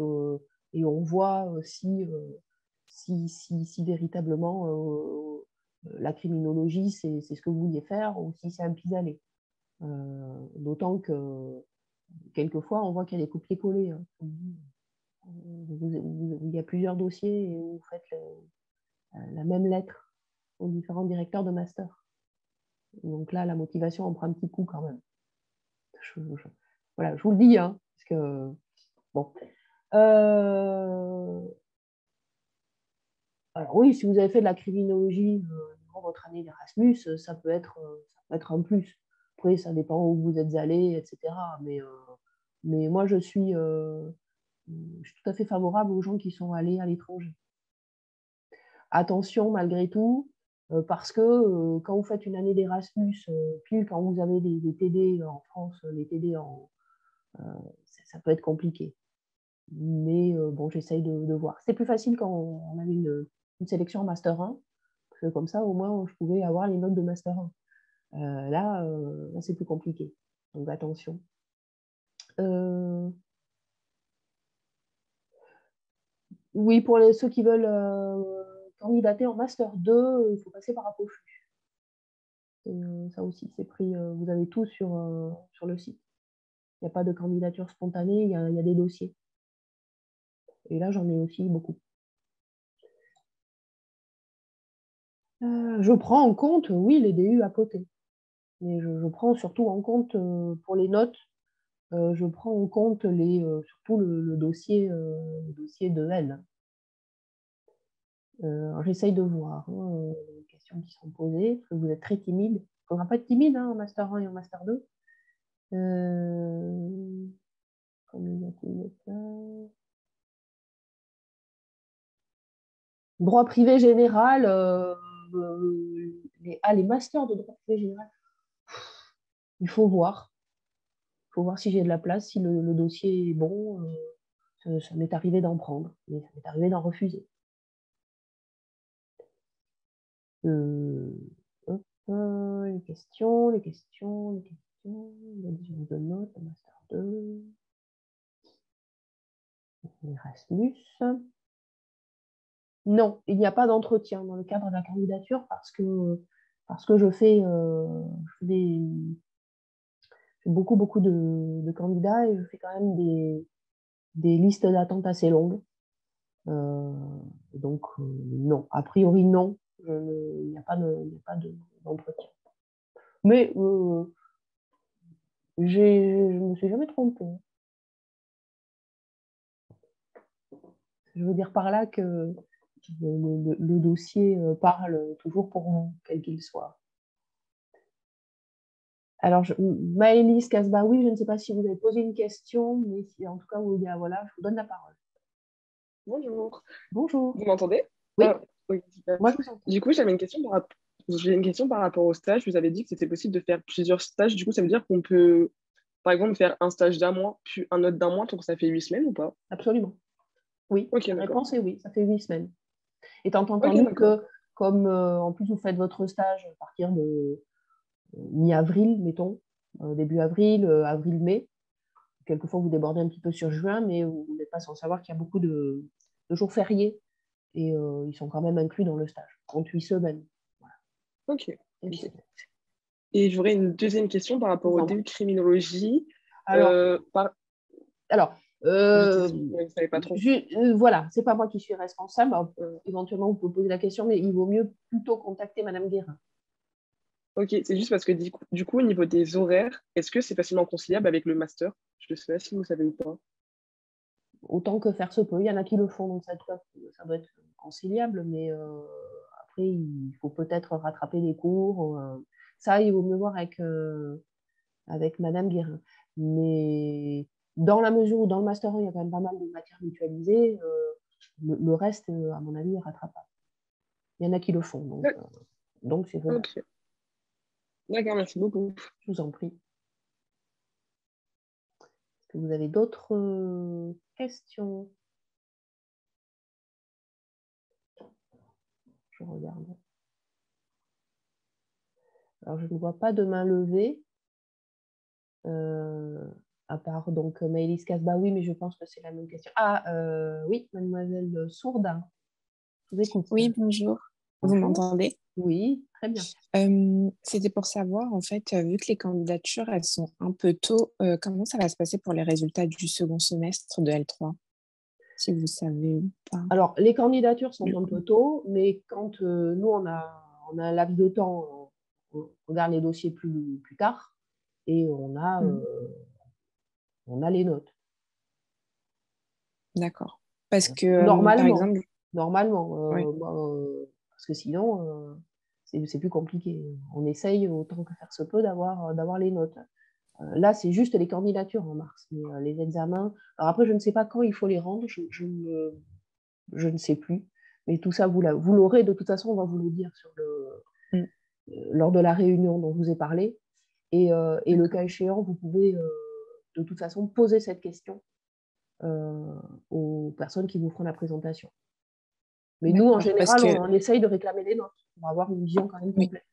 et on voit si véritablement la criminologie, c'est ce que vous vouliez faire ou si c'est un pis-aller. D'autant que quelquefois, on voit qu'il y a des copier-coller. Hein. Il y a plusieurs dossiers et vous faites la même lettre aux différents directeurs de master. Donc là, la motivation, on prend un petit coup quand même. Voilà, je vous le dis, hein, parce que bon. Alors oui, si vous avez fait de la criminologie durant votre année d'Erasmus, ça peut être un plus. Après, ça dépend où vous êtes allé, etc. Mais moi, je suis tout à fait favorable aux gens qui sont allés à l'étranger. Attention, malgré tout, parce que quand vous faites une année d'Erasmus, pile quand vous avez des TD en France, les TD, ça peut être compliqué. Mais bon, j'essaye de voir. C'est plus facile quand on avait une sélection en Master 1, parce que comme ça, au moins, je pouvais avoir les notes de Master 1. Là, c'est plus compliqué. Donc, attention. Oui, pour ceux qui veulent candidater en Master 2, il faut passer par Apofus. Ça aussi, c'est pris. Vous avez tout sur le site. Il n'y a pas de candidature spontanée, il y a des dossiers. Et là, j'en ai aussi beaucoup. Je prends en compte, oui, les DU à côté. Mais je prends surtout en compte, pour les notes, je prends en compte surtout le dossier de L. J'essaye de voir les questions qui sont posées, parce que vous êtes très timide. Il ne faudra pas être timide en Master 1 et en Master 2. Droit privé général, les masters de droit privé général, il faut voir. Il faut voir si j'ai de la place, si le dossier est bon. Ça m'est arrivé d'en prendre, mais ça m'est arrivé d'en refuser. Hop, les questions. L'addition de notes, le Master 2, Erasmus. Non, il n'y a pas d'entretien dans le cadre de la candidature parce que je fais beaucoup de candidats et je fais quand même des listes d'attente assez longues. Donc, non, a priori, non, il n'y a pas d'entretien. Mais je ne me suis jamais trompée. Je veux dire par là que le dossier parle toujours pour vous, quel qu'il soit. Alors, Maëlys Casbah, oui, je ne sais pas si vous avez posé une question, mais en tout cas, voilà, je vous donne la parole. Bonjour. Bonjour. Vous m'entendez? Oui, Oui, super. moi je vous entends. Du coup, j'ai une question par rapport au stage. Vous avez dit que c'était possible de faire plusieurs stages. Du coup, ça veut dire qu'on peut, par exemple, faire un stage d'un mois, puis un autre d'un mois, donc ça fait 8 semaines ou pas? Absolument. Oui, Ok, la d'accord. réponse est oui, ça fait 8 semaines. Étant Ok, entendu d'accord. que, comme en plus vous faites votre stage à partir de mi-avril, mettons, début avril, avril-mai, quelquefois vous débordez un petit peu sur juin, mais vous n'êtes pas sans savoir qu'il y a beaucoup de jours fériés et ils sont quand même inclus dans le stage. 38 semaines. Voilà. Ok, 8 ok. semaines. Et j'aurais une deuxième question par Je rapport vous au en prie. DU criminologie. Alors, Euh, par... alors Je sais si vous ne savez pas trop. voilà, c'est pas moi qui suis responsable. Alors, Euh, éventuellement, vous pouvez poser la question, mais il vaut mieux plutôt contacter Madame Guérin. ok, c'est juste parce que du coup, au niveau des horaires, est-ce que c'est facilement conciliable avec le master? Je ne sais pas si vous savez ou pas. Autant que faire se peut. Il y en a qui le font, donc ça doit être conciliable, mais après, il faut peut-être rattraper les cours. Ça, il vaut mieux voir avec Madame Guérin. Mais dans la mesure où dans le Master 1, il y a quand même pas mal de matières mutualisées, le reste, à mon avis, est rattrapable. Il y en a qui le font, donc c'est faisable. Ok, d'accord, merci beaucoup. Je vous en prie. Est-ce que vous avez d'autres questions? Je regarde. Alors, je ne vois pas de main levée. À part donc Maëlys Casbah, oui, mais je pense que c'est la même question. Ah, oui, mademoiselle Sourdin, je vous écoute. Oui, bonjour. Vous Bonjour. m'entendez? Oui, très bien. C'était pour savoir, en fait, vu que les candidatures, elles sont un peu tôt, comment ça va se passer pour les résultats du second semestre de L3, si vous savez ou pas. Alors, les candidatures sont Du un coup. peu tôt, mais quand nous, on a un laps de temps, on regarde les dossiers plus tard et on a les notes. D'accord. Parce que, par Normalement, exemple, oui, parce que sinon, c'est plus compliqué. On essaye autant que faire se peut d'avoir les notes. Là, c'est juste les candidatures en mars, mais les examens. Alors après, je ne sais pas quand il faut les rendre, je ne sais plus. Mais tout ça, vous l'aurez. De toute façon, on va vous le dire mm, lors de la réunion dont je vous ai parlé. Et le d'accord. cas échéant, vous pouvez de toute façon poser cette question aux personnes qui vous feront la présentation. Mais nous, en D'accord. Parce général, que, on essaye de réclamer les notes pour avoir une vision quand même oui, complète.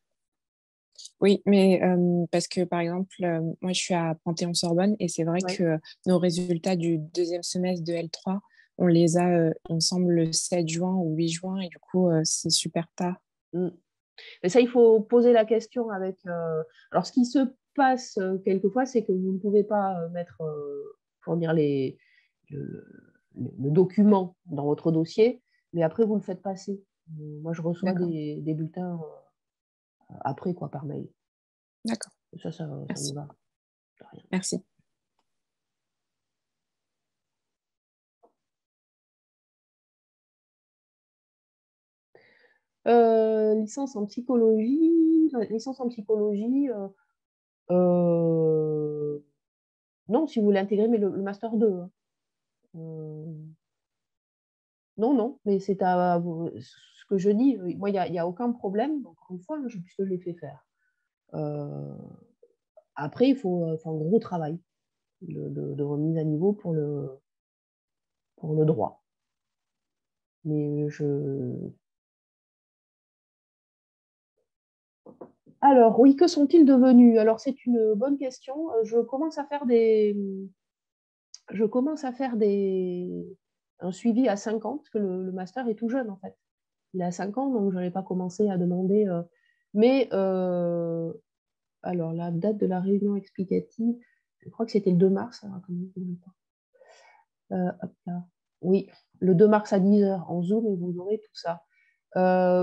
oui, mais parce que, par exemple, moi, je suis à Panthéon-Sorbonne et c'est vrai Ouais. que nos résultats du deuxième semestre de L3, on les a, il me semble, le 7 juin ou 8 juin et du coup, c'est super tard. Mm. Mais ça, il faut poser la question avec. Alors, ce qui se passe quelquefois, c'est que vous ne pouvez pas fournir le, le document dans votre dossier, mais après, vous le faites passer. Moi, je reçois D'accord, des bulletins après, quoi, par mail. d'accord. Ça me Merci. va. Rien. Merci. Licence en psychologie. Licence en psychologie. Non, si vous voulez intégrer, mais le master 2. Hein. Non, non, mais c'est à ce que je dis. Moi, il y a aucun problème. Encore une fois, puisque je l'ai fait faire. Après, il faut faire un gros travail de remise à niveau pour le droit. Mais Alors, oui, que sont-ils devenus? Alors, c'est une bonne question. Je commence à faire un suivi à 5 ans, parce que le master est tout jeune, en fait. Il a 5 ans, donc je n'avais pas commencé à demander. Mais, alors, la date de la réunion explicative, je crois que c'était le 2 mars. Alors, attendez, hop là. Oui, le 2 mars à 10 heures en Zoom, et vous aurez tout ça.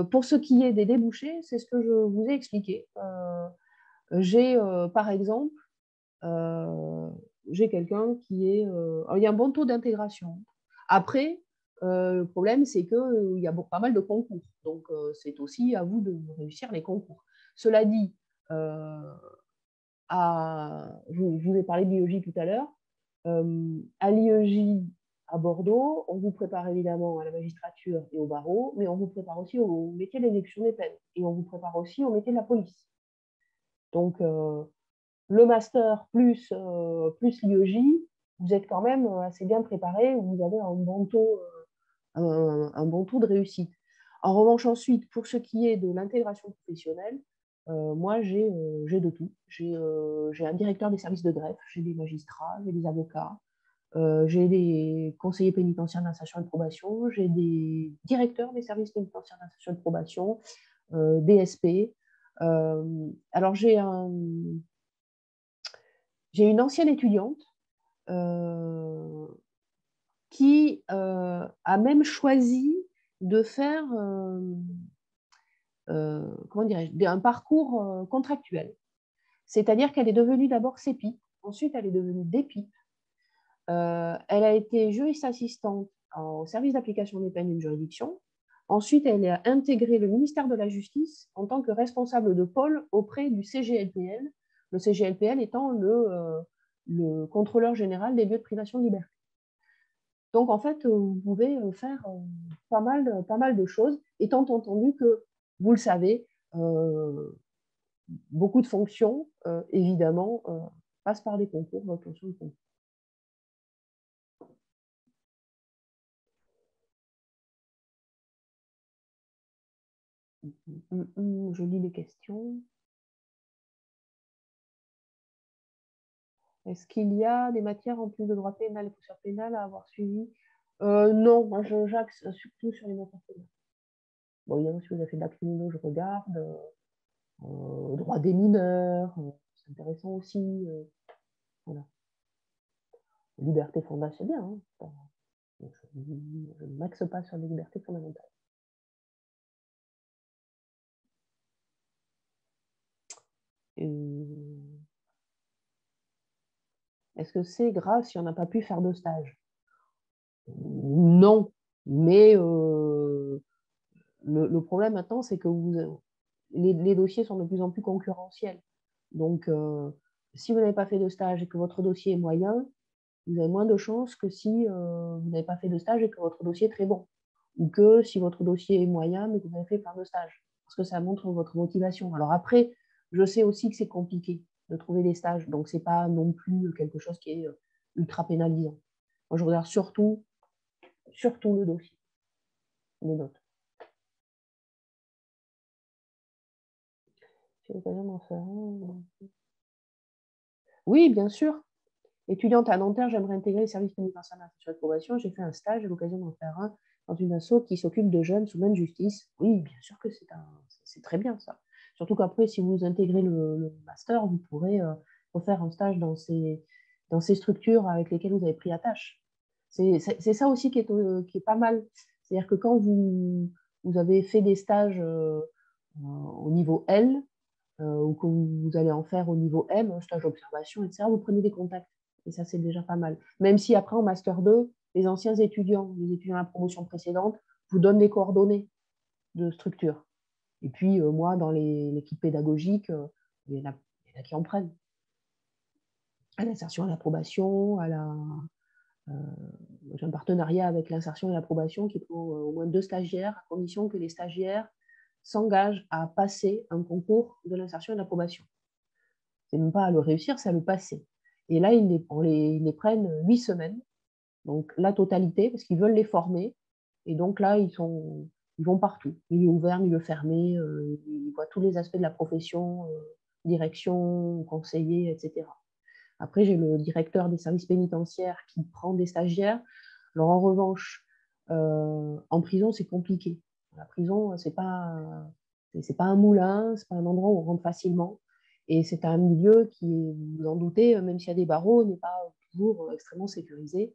Pour ce qui est des débouchés, c'est ce que je vous ai expliqué. J'ai, par exemple, j'ai quelqu'un qui est... il y a un bon taux d'intégration. Après, le problème, c'est qu'il y a pas mal de concours. Donc, c'est aussi à vous de réussir les concours. Cela dit, je vous ai parlé de l'IEJ tout à l'heure. À l'IEJ à Bordeaux, on vous prépare évidemment à la magistrature et au barreau, mais on vous prépare aussi au métier d'exécution des peines et on vous prépare aussi au métier de la police. Donc, le master plus l'IEJ, vous êtes quand même assez bien préparé, vous avez un bon taux de réussite. En revanche, ensuite, pour ce qui est de l'intégration professionnelle, moi, j'ai de tout. J'ai un directeur des services de greffe, j'ai des magistrats, j'ai des avocats, j'ai des conseillers pénitentiaires d'insertion et de probation, j'ai des directeurs des services pénitentiaires d'insertion et de probation, DSP. Alors, j'ai une ancienne étudiante qui a même choisi de faire comment dirais-je, un parcours contractuel. C'est-à-dire qu'elle est devenue d'abord CEPI, ensuite elle est devenue DEPI. Elle a été juriste assistante au service d'application des peines d'une juridiction. Ensuite, elle a intégré le ministère de la Justice en tant que responsable de pôle auprès du CGLPL, le CGLPL étant le contrôleur général des lieux de privation de liberté. Donc, en fait, vous pouvez faire pas mal de choses, étant entendu que, vous le savez, beaucoup de fonctions, évidemment, passent par des concours, l'obtention de concours. Je lis les questions. Est-ce qu'il y a des matières en plus de droit pénal et procédure pénale à avoir suivi? Non, moi j'axe surtout sur les matières pénales. Bon, évidemment, si vous avez fait de la criminalité, je regarde. Droit des mineurs, c'est intéressant aussi. Voilà. Liberté fondamentale, c'est bien. Hein. Je ne m'axe pas sur les libertés fondamentales. Est-ce que c'est grave si on n'a pas pu faire de stage? Non, mais le problème maintenant, c'est que les dossiers sont de plus en plus concurrentiels. Donc, si vous n'avez pas fait de stage et que votre dossier est moyen, vous avez moins de chances que si vous n'avez pas fait de stage et que votre dossier est très bon. Ou que si votre dossier est moyen, mais que vous avez fait plein de stages. Parce que ça montre votre motivation. Alors après, je sais aussi que c'est compliqué de trouver des stages. Donc, ce n'est pas non plus quelque chose qui est ultra pénalisant. Moi, je regarde surtout le dossier, les notes. J'ai l'occasion d'en faire un. Oui, bien sûr. Étudiante à Nanterre, j'aimerais intégrer les services pénitentiaires d'insertion et de probation. J'ai fait un stage, j'ai l'occasion d'en faire un dans une asso qui s'occupe de jeunes sous main de justice. Oui, bien sûr que c'est très bien ça. Surtout qu'après, si vous intégrez le master, vous pourrez refaire un stage dans ces structures avec lesquelles vous avez pris attache. C'est ça aussi qui est pas mal. C'est-à-dire que quand vous avez fait des stages au niveau L, ou que vous allez en faire au niveau M, un stage d'observation, etc., vous prenez des contacts. Et ça, c'est déjà pas mal. Même si après, en Master 2, les anciens étudiants, les étudiants à la promotion précédente, vous donnent des coordonnées de structure. Et puis, moi, dans l'équipe pédagogique, il y en a qui en prennent. À l'insertion, à l'approbation, j'ai un partenariat avec l'insertion et l'approbation qui prend au moins 2 stagiaires, à condition que les stagiaires s'engagent à passer un concours de l'insertion et de l'approbation. C'est même pas à le réussir, c'est à le passer. Et là, ils les prennent 8 semaines, donc la totalité, parce qu'ils veulent les former. Et donc là, ils vont partout, milieu ouvert, milieu fermé, ils voient tous les aspects de la profession, direction, conseiller, etc. Après, j'ai le directeur des services pénitentiaires qui prend des stagiaires. Alors en revanche, en prison, c'est compliqué. La prison, c'est pas un moulin, c'est pas un endroit où on rentre facilement. Et c'est un milieu qui, vous vous en doutez, même s'il y a des barreaux, n'est pas toujours extrêmement sécurisé.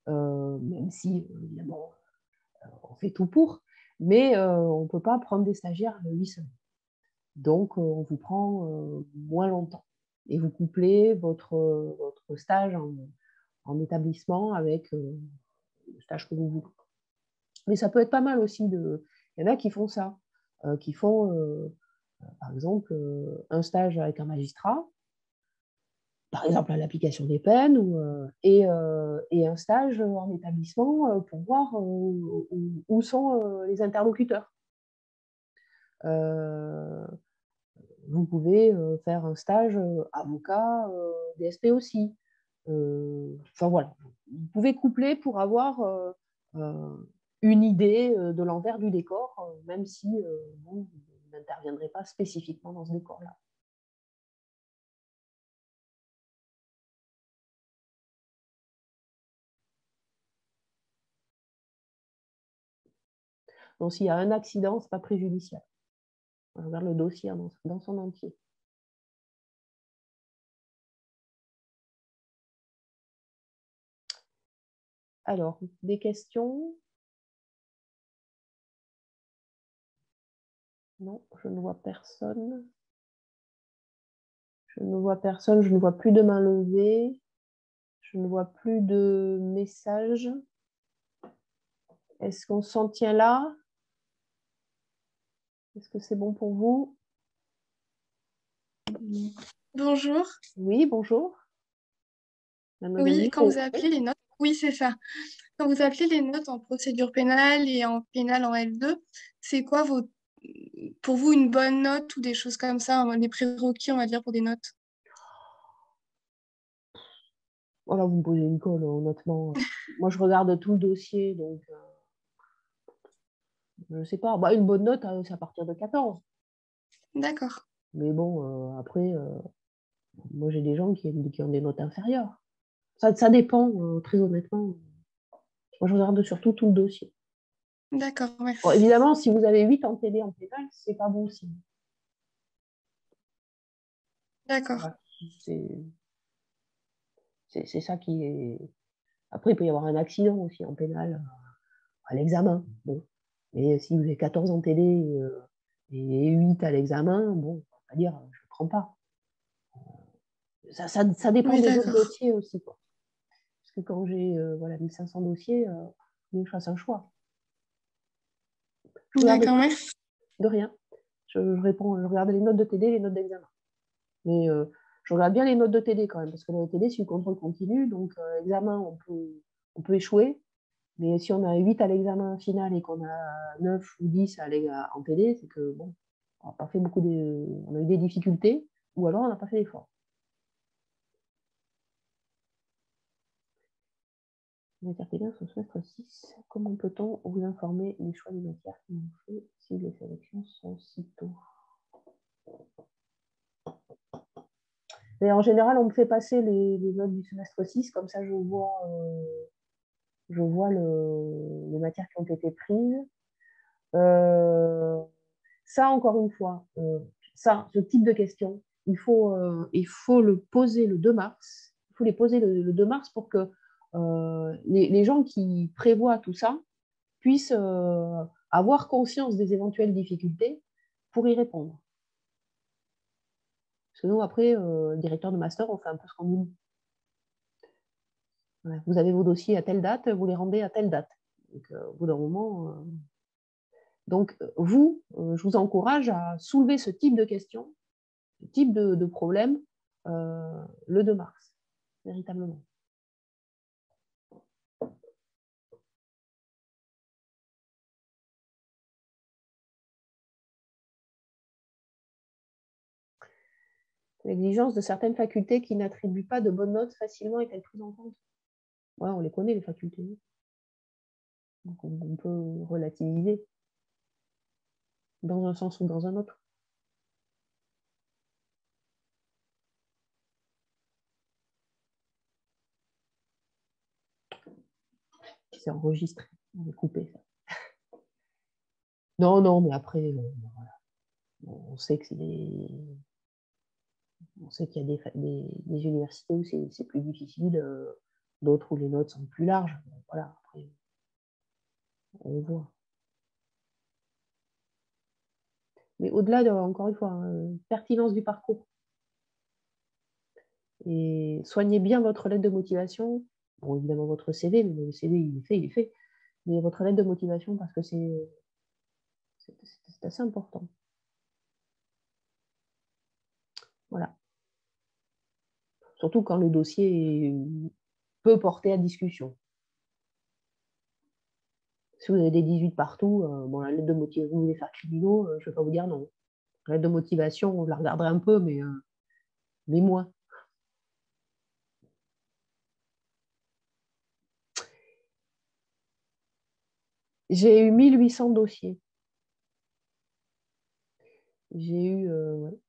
Même si, évidemment, on fait tout pour. Mais on ne peut pas prendre des stagiaires 8 semaines. Donc, on vous prend moins longtemps. Et vous couplez votre stage en établissement avec le stage que vous voulez. Mais ça peut être pas mal aussi. Il y en a qui font ça, qui font, par exemple, un stage avec un magistrat, par exemple à l'application des peines, et un stage en établissement pour voir où sont les interlocuteurs. Vous pouvez faire un stage avocat, DSP aussi. Enfin voilà, vous pouvez coupler pour avoir une idée de l'envers du décor, même si vous n'interviendrez pas spécifiquement dans ce décor-là. Donc s'il y a un accident, ce n'est pas préjudiciable. On regarde le dossier dans son entier. Alors, des questions? Non, je ne vois personne. Je ne vois personne, je ne vois plus de mains levées. Je ne vois plus de messages. Est-ce qu'on s'en tient là? Est-ce que c'est bon pour vous? Bonjour. Oui, bonjour. Oui, quand vous Oui. appelez les notes, oui, c'est ça. Quand vous appelez les notes en procédure pénale et en pénale en L2, c'est quoi pour vous une bonne note ou des choses comme ça, les prérequis, on va dire, pour des notes? Voilà, vous me posez une colle, honnêtement. Moi, je regarde tout le dossier, donc Je ne sais pas. Bah, une bonne note, c'est à partir de 14. D'accord. Mais bon, après, moi, j'ai des gens qui ont des notes inférieures. Ça dépend, très honnêtement. Moi, je regarde surtout tout le dossier. D'accord, ouais. Bon, évidemment, si vous avez 8 en télé en pénal, c'est pas bon signe. D'accord. Voilà. C'est ça qui est. Après, il peut y avoir un accident aussi en pénal à l'examen. Bon. Mais si vous avez 14 en télé et 8 à l'examen, bon, on va dire, je ne prends pas. Ça dépend Oui, des autres d'accord. dossiers aussi, quoi. Parce que quand j'ai voilà, 1500 dossiers, je fasse un choix. Je regarde D'accord, ouais. de rien. Je regarde les notes de TD et les notes d'examen. Mais je regarde bien les notes de TD quand même, parce que la TD, c'est du contrôle continu, donc examen, on peut échouer. Mais si on a 8 à l'examen final et qu'on a 9 ou 10 en TD, c'est que bon, on n'a pas fait on a eu des difficultés, ou alors on n'a pas fait d'efforts. Matière pénale au semestre 6, comment peut-on vous informer des choix de matières qui ont fait si les sélections sont si tôt? Mais en général, on me fait passer les notes du semestre 6, comme ça je vois les matières qui ont été prises. Ça, encore une fois, ce type de question, il faut le poser le 2 mars. Il faut les poser le 2 mars pour que les gens qui prévoient tout ça puissent avoir conscience des éventuelles difficultés pour y répondre. Parce que nous, après, directeur de master, on fait un peu ce qu'on nous dit. Voilà. Vous avez vos dossiers à telle date, vous les rendez à telle date. Donc, au bout d'un moment... Donc, je vous encourage à soulever ce type de questions, ce type de problème, le 2 mars, véritablement. L'exigence de certaines facultés qui n'attribuent pas de bonnes notes facilement est-elle prise en compte? Ouais, on les connaît, les facultés. Donc, on peut relativiser dans un sens ou dans un autre. C'est enregistré, on va couper ça. Non, mais après, voilà. On sait que on sait qu'il y a des universités où c'est plus difficile, d'autres où les notes sont plus larges. Voilà, après, on voit. Mais au-delà de, encore une fois, pertinence du parcours. Et soignez bien votre lettre de motivation. Bon, évidemment, votre CV, mais le CV, il est fait. Mais votre lettre de motivation, parce que c'est assez important. Voilà. Surtout quand le dossier peut porter à discussion. Si vous avez des 18 partout, bon, la lettre de motivation, vous voulez faire criminaux, je ne vais pas vous dire non. La lettre de motivation, on la regarderait un peu, mais moins. J'ai eu 1800 dossiers. J'ai eu... ouais.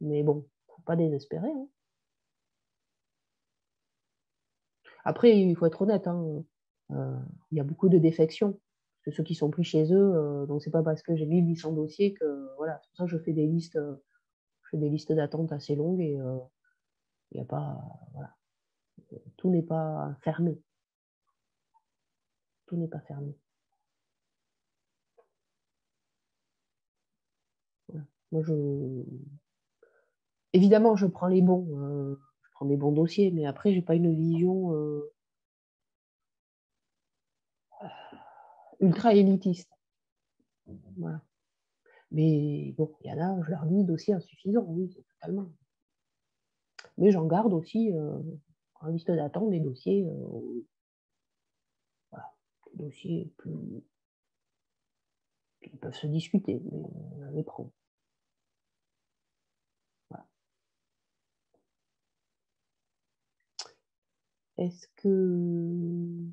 Mais bon, il ne faut pas désespérer. Hein. Après, il faut être honnête, hein, il y a beaucoup de défections. Parce que ceux qui sont pris chez eux, donc c'est pas parce que j'ai 1800 dossiers que voilà, c'est pour ça que je fais des listes d'attente assez longues et il y a pas voilà, tout n'est pas fermé. Tout n'est pas fermé. Voilà. Moi évidemment je prends les bons, je prends des bons dossiers, mais après j'ai pas une vision ultra élitiste. Voilà. Mais bon, il y en a, je leur dis dossier insuffisant, oui, c'est totalement. Mais j'en garde aussi en liste d'attente des dossiers, voilà, des dossiers qui peuvent se discuter, mais on les prend. Voilà. Est-ce que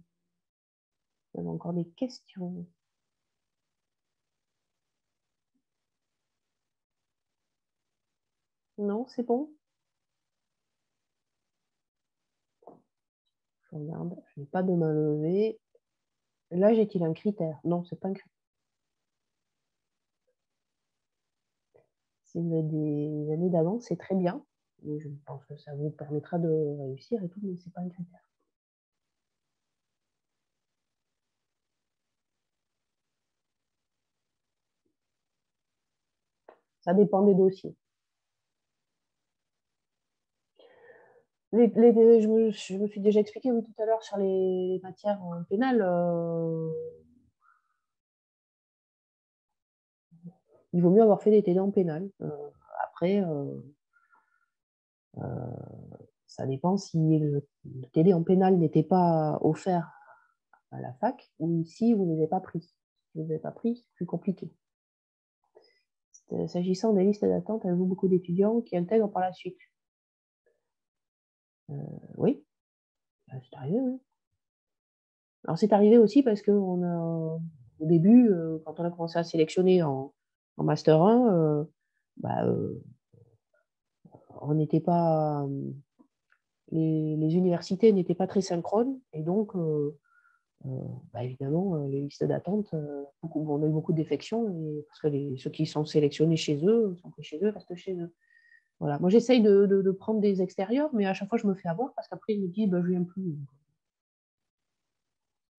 Vous avez encore des questions? Non, c'est bon? Je regarde, je n'ai pas de main levée. L'âge est-il un critère? Non, c'est pas un critère. Si vous avez des années d'avance, c'est très bien. Et je pense que ça vous permettra de réussir et tout, mais c'est pas un critère. Ça dépend des dossiers. Je me suis déjà expliqué oui, tout à l'heure sur les matières pénales. Il vaut mieux avoir fait des TD en pénal. Après, ça dépend si le TD en pénal n'était pas offert à la fac ou si vous ne l'avez pas pris. Si vous ne l'avez pas pris, c'est plus compliqué. S'agissant des listes d'attente, avez-vous beaucoup d'étudiants qui intègrent par la suite? Oui, c'est arrivé, oui. Alors c'est arrivé aussi parce que au début, quand on a commencé à sélectionner en Master 1, on n'était pas, les universités n'étaient pas très synchrones et donc évidemment les listes d'attente, on a eu beaucoup de défections parce que ceux qui sont sélectionnés chez eux sont pris chez eux, restent chez eux. Voilà. Moi j'essaye de prendre des extérieurs, mais à chaque fois je me fais avoir parce qu'après ils me disent je viens plus. Donc,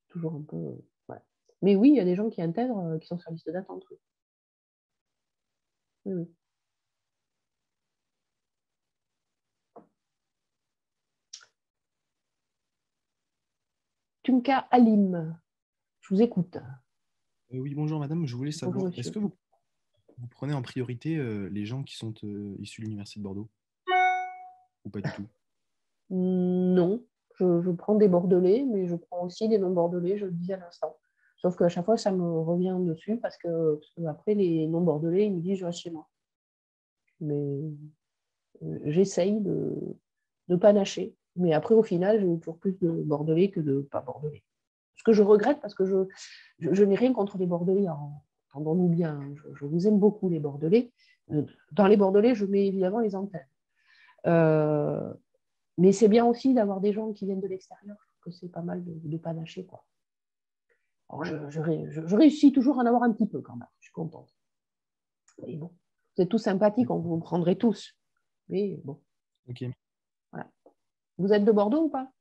toujours un peu. Voilà. Mais oui, il y a des gens qui intègrent, qui sont sur la liste d'attente. Oui. Oui, oui. Tunka Halim, je vous écoute. Oui, bonjour madame, je voulais Bonjour, savoir, est-ce monsieur. que vous prenez en priorité les gens qui sont issus de l'Université de Bordeaux ou pas du tout? Non, je prends des bordelais, mais je prends aussi des non-bordelais, je le dis à l'instant. Sauf qu'à chaque fois, ça me revient dessus parce que après, les non-bordelais, ils me disent je reste chez moi. Mais j'essaye de panacher. Mais après, au final, j'ai toujours plus de bordelais que de pas bordelais. Ce que je regrette parce que je n'ai rien contre les bordelais, entendons-nous bien, je vous aime beaucoup les bordelais. Dans les bordelais, je mets évidemment les antennes. Mais c'est bien aussi d'avoir des gens qui viennent de l'extérieur. Je trouve que c'est pas mal de panacher, quoi. Alors, je réussis toujours à en avoir un petit peu quand même. Je suis contente. Mais bon, vous êtes tous sympathiques, on vous prendrait tous. Mais bon. Ok. Voilà. Vous êtes de Bordeaux ou pas?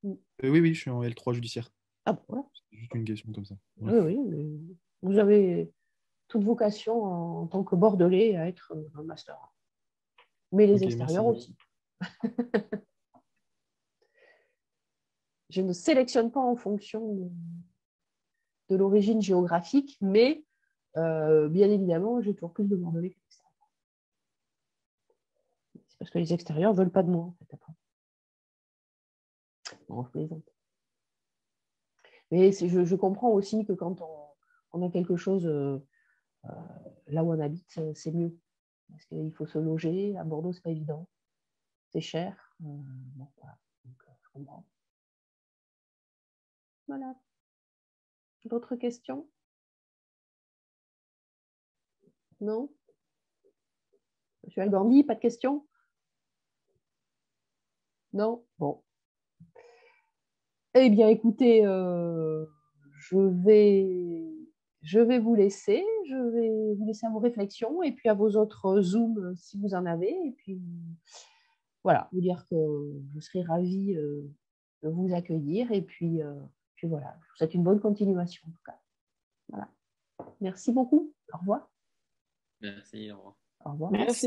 Oui, oui, je suis en L3 judiciaire. Ah bon, voilà. C'est juste une question comme ça. Oui, oui. Mais vous avez toute vocation en tant que Bordelais à être dans le master. Mais les Ok, merci. extérieurs aussi. Je ne sélectionne pas en fonction de l'origine géographique, mais bien évidemment, j'ai toujours plus de Bordelais que d'extérieurs. C'est parce que les extérieurs ne veulent pas de moi, en fait, après. Bon, je plaisante. Mais je comprends aussi que quand on a quelque chose là où on habite, c'est mieux. Parce qu'il faut se loger. À Bordeaux, c'est pas évident. C'est cher. Bon, voilà. Donc, je comprends. Voilà. D'autres questions? Non? Monsieur Algorny, pas de questions? Non? Bon. Eh bien, écoutez, je vais vous laisser. Je vais vous laisser à vos réflexions et puis à vos autres Zooms si vous en avez. Et puis, voilà, vous dire que je serai ravie de vous accueillir. Et puis voilà, je vous souhaite une bonne continuation en tout cas. Voilà. Merci beaucoup. Au revoir. Merci, au revoir. Au revoir. Merci.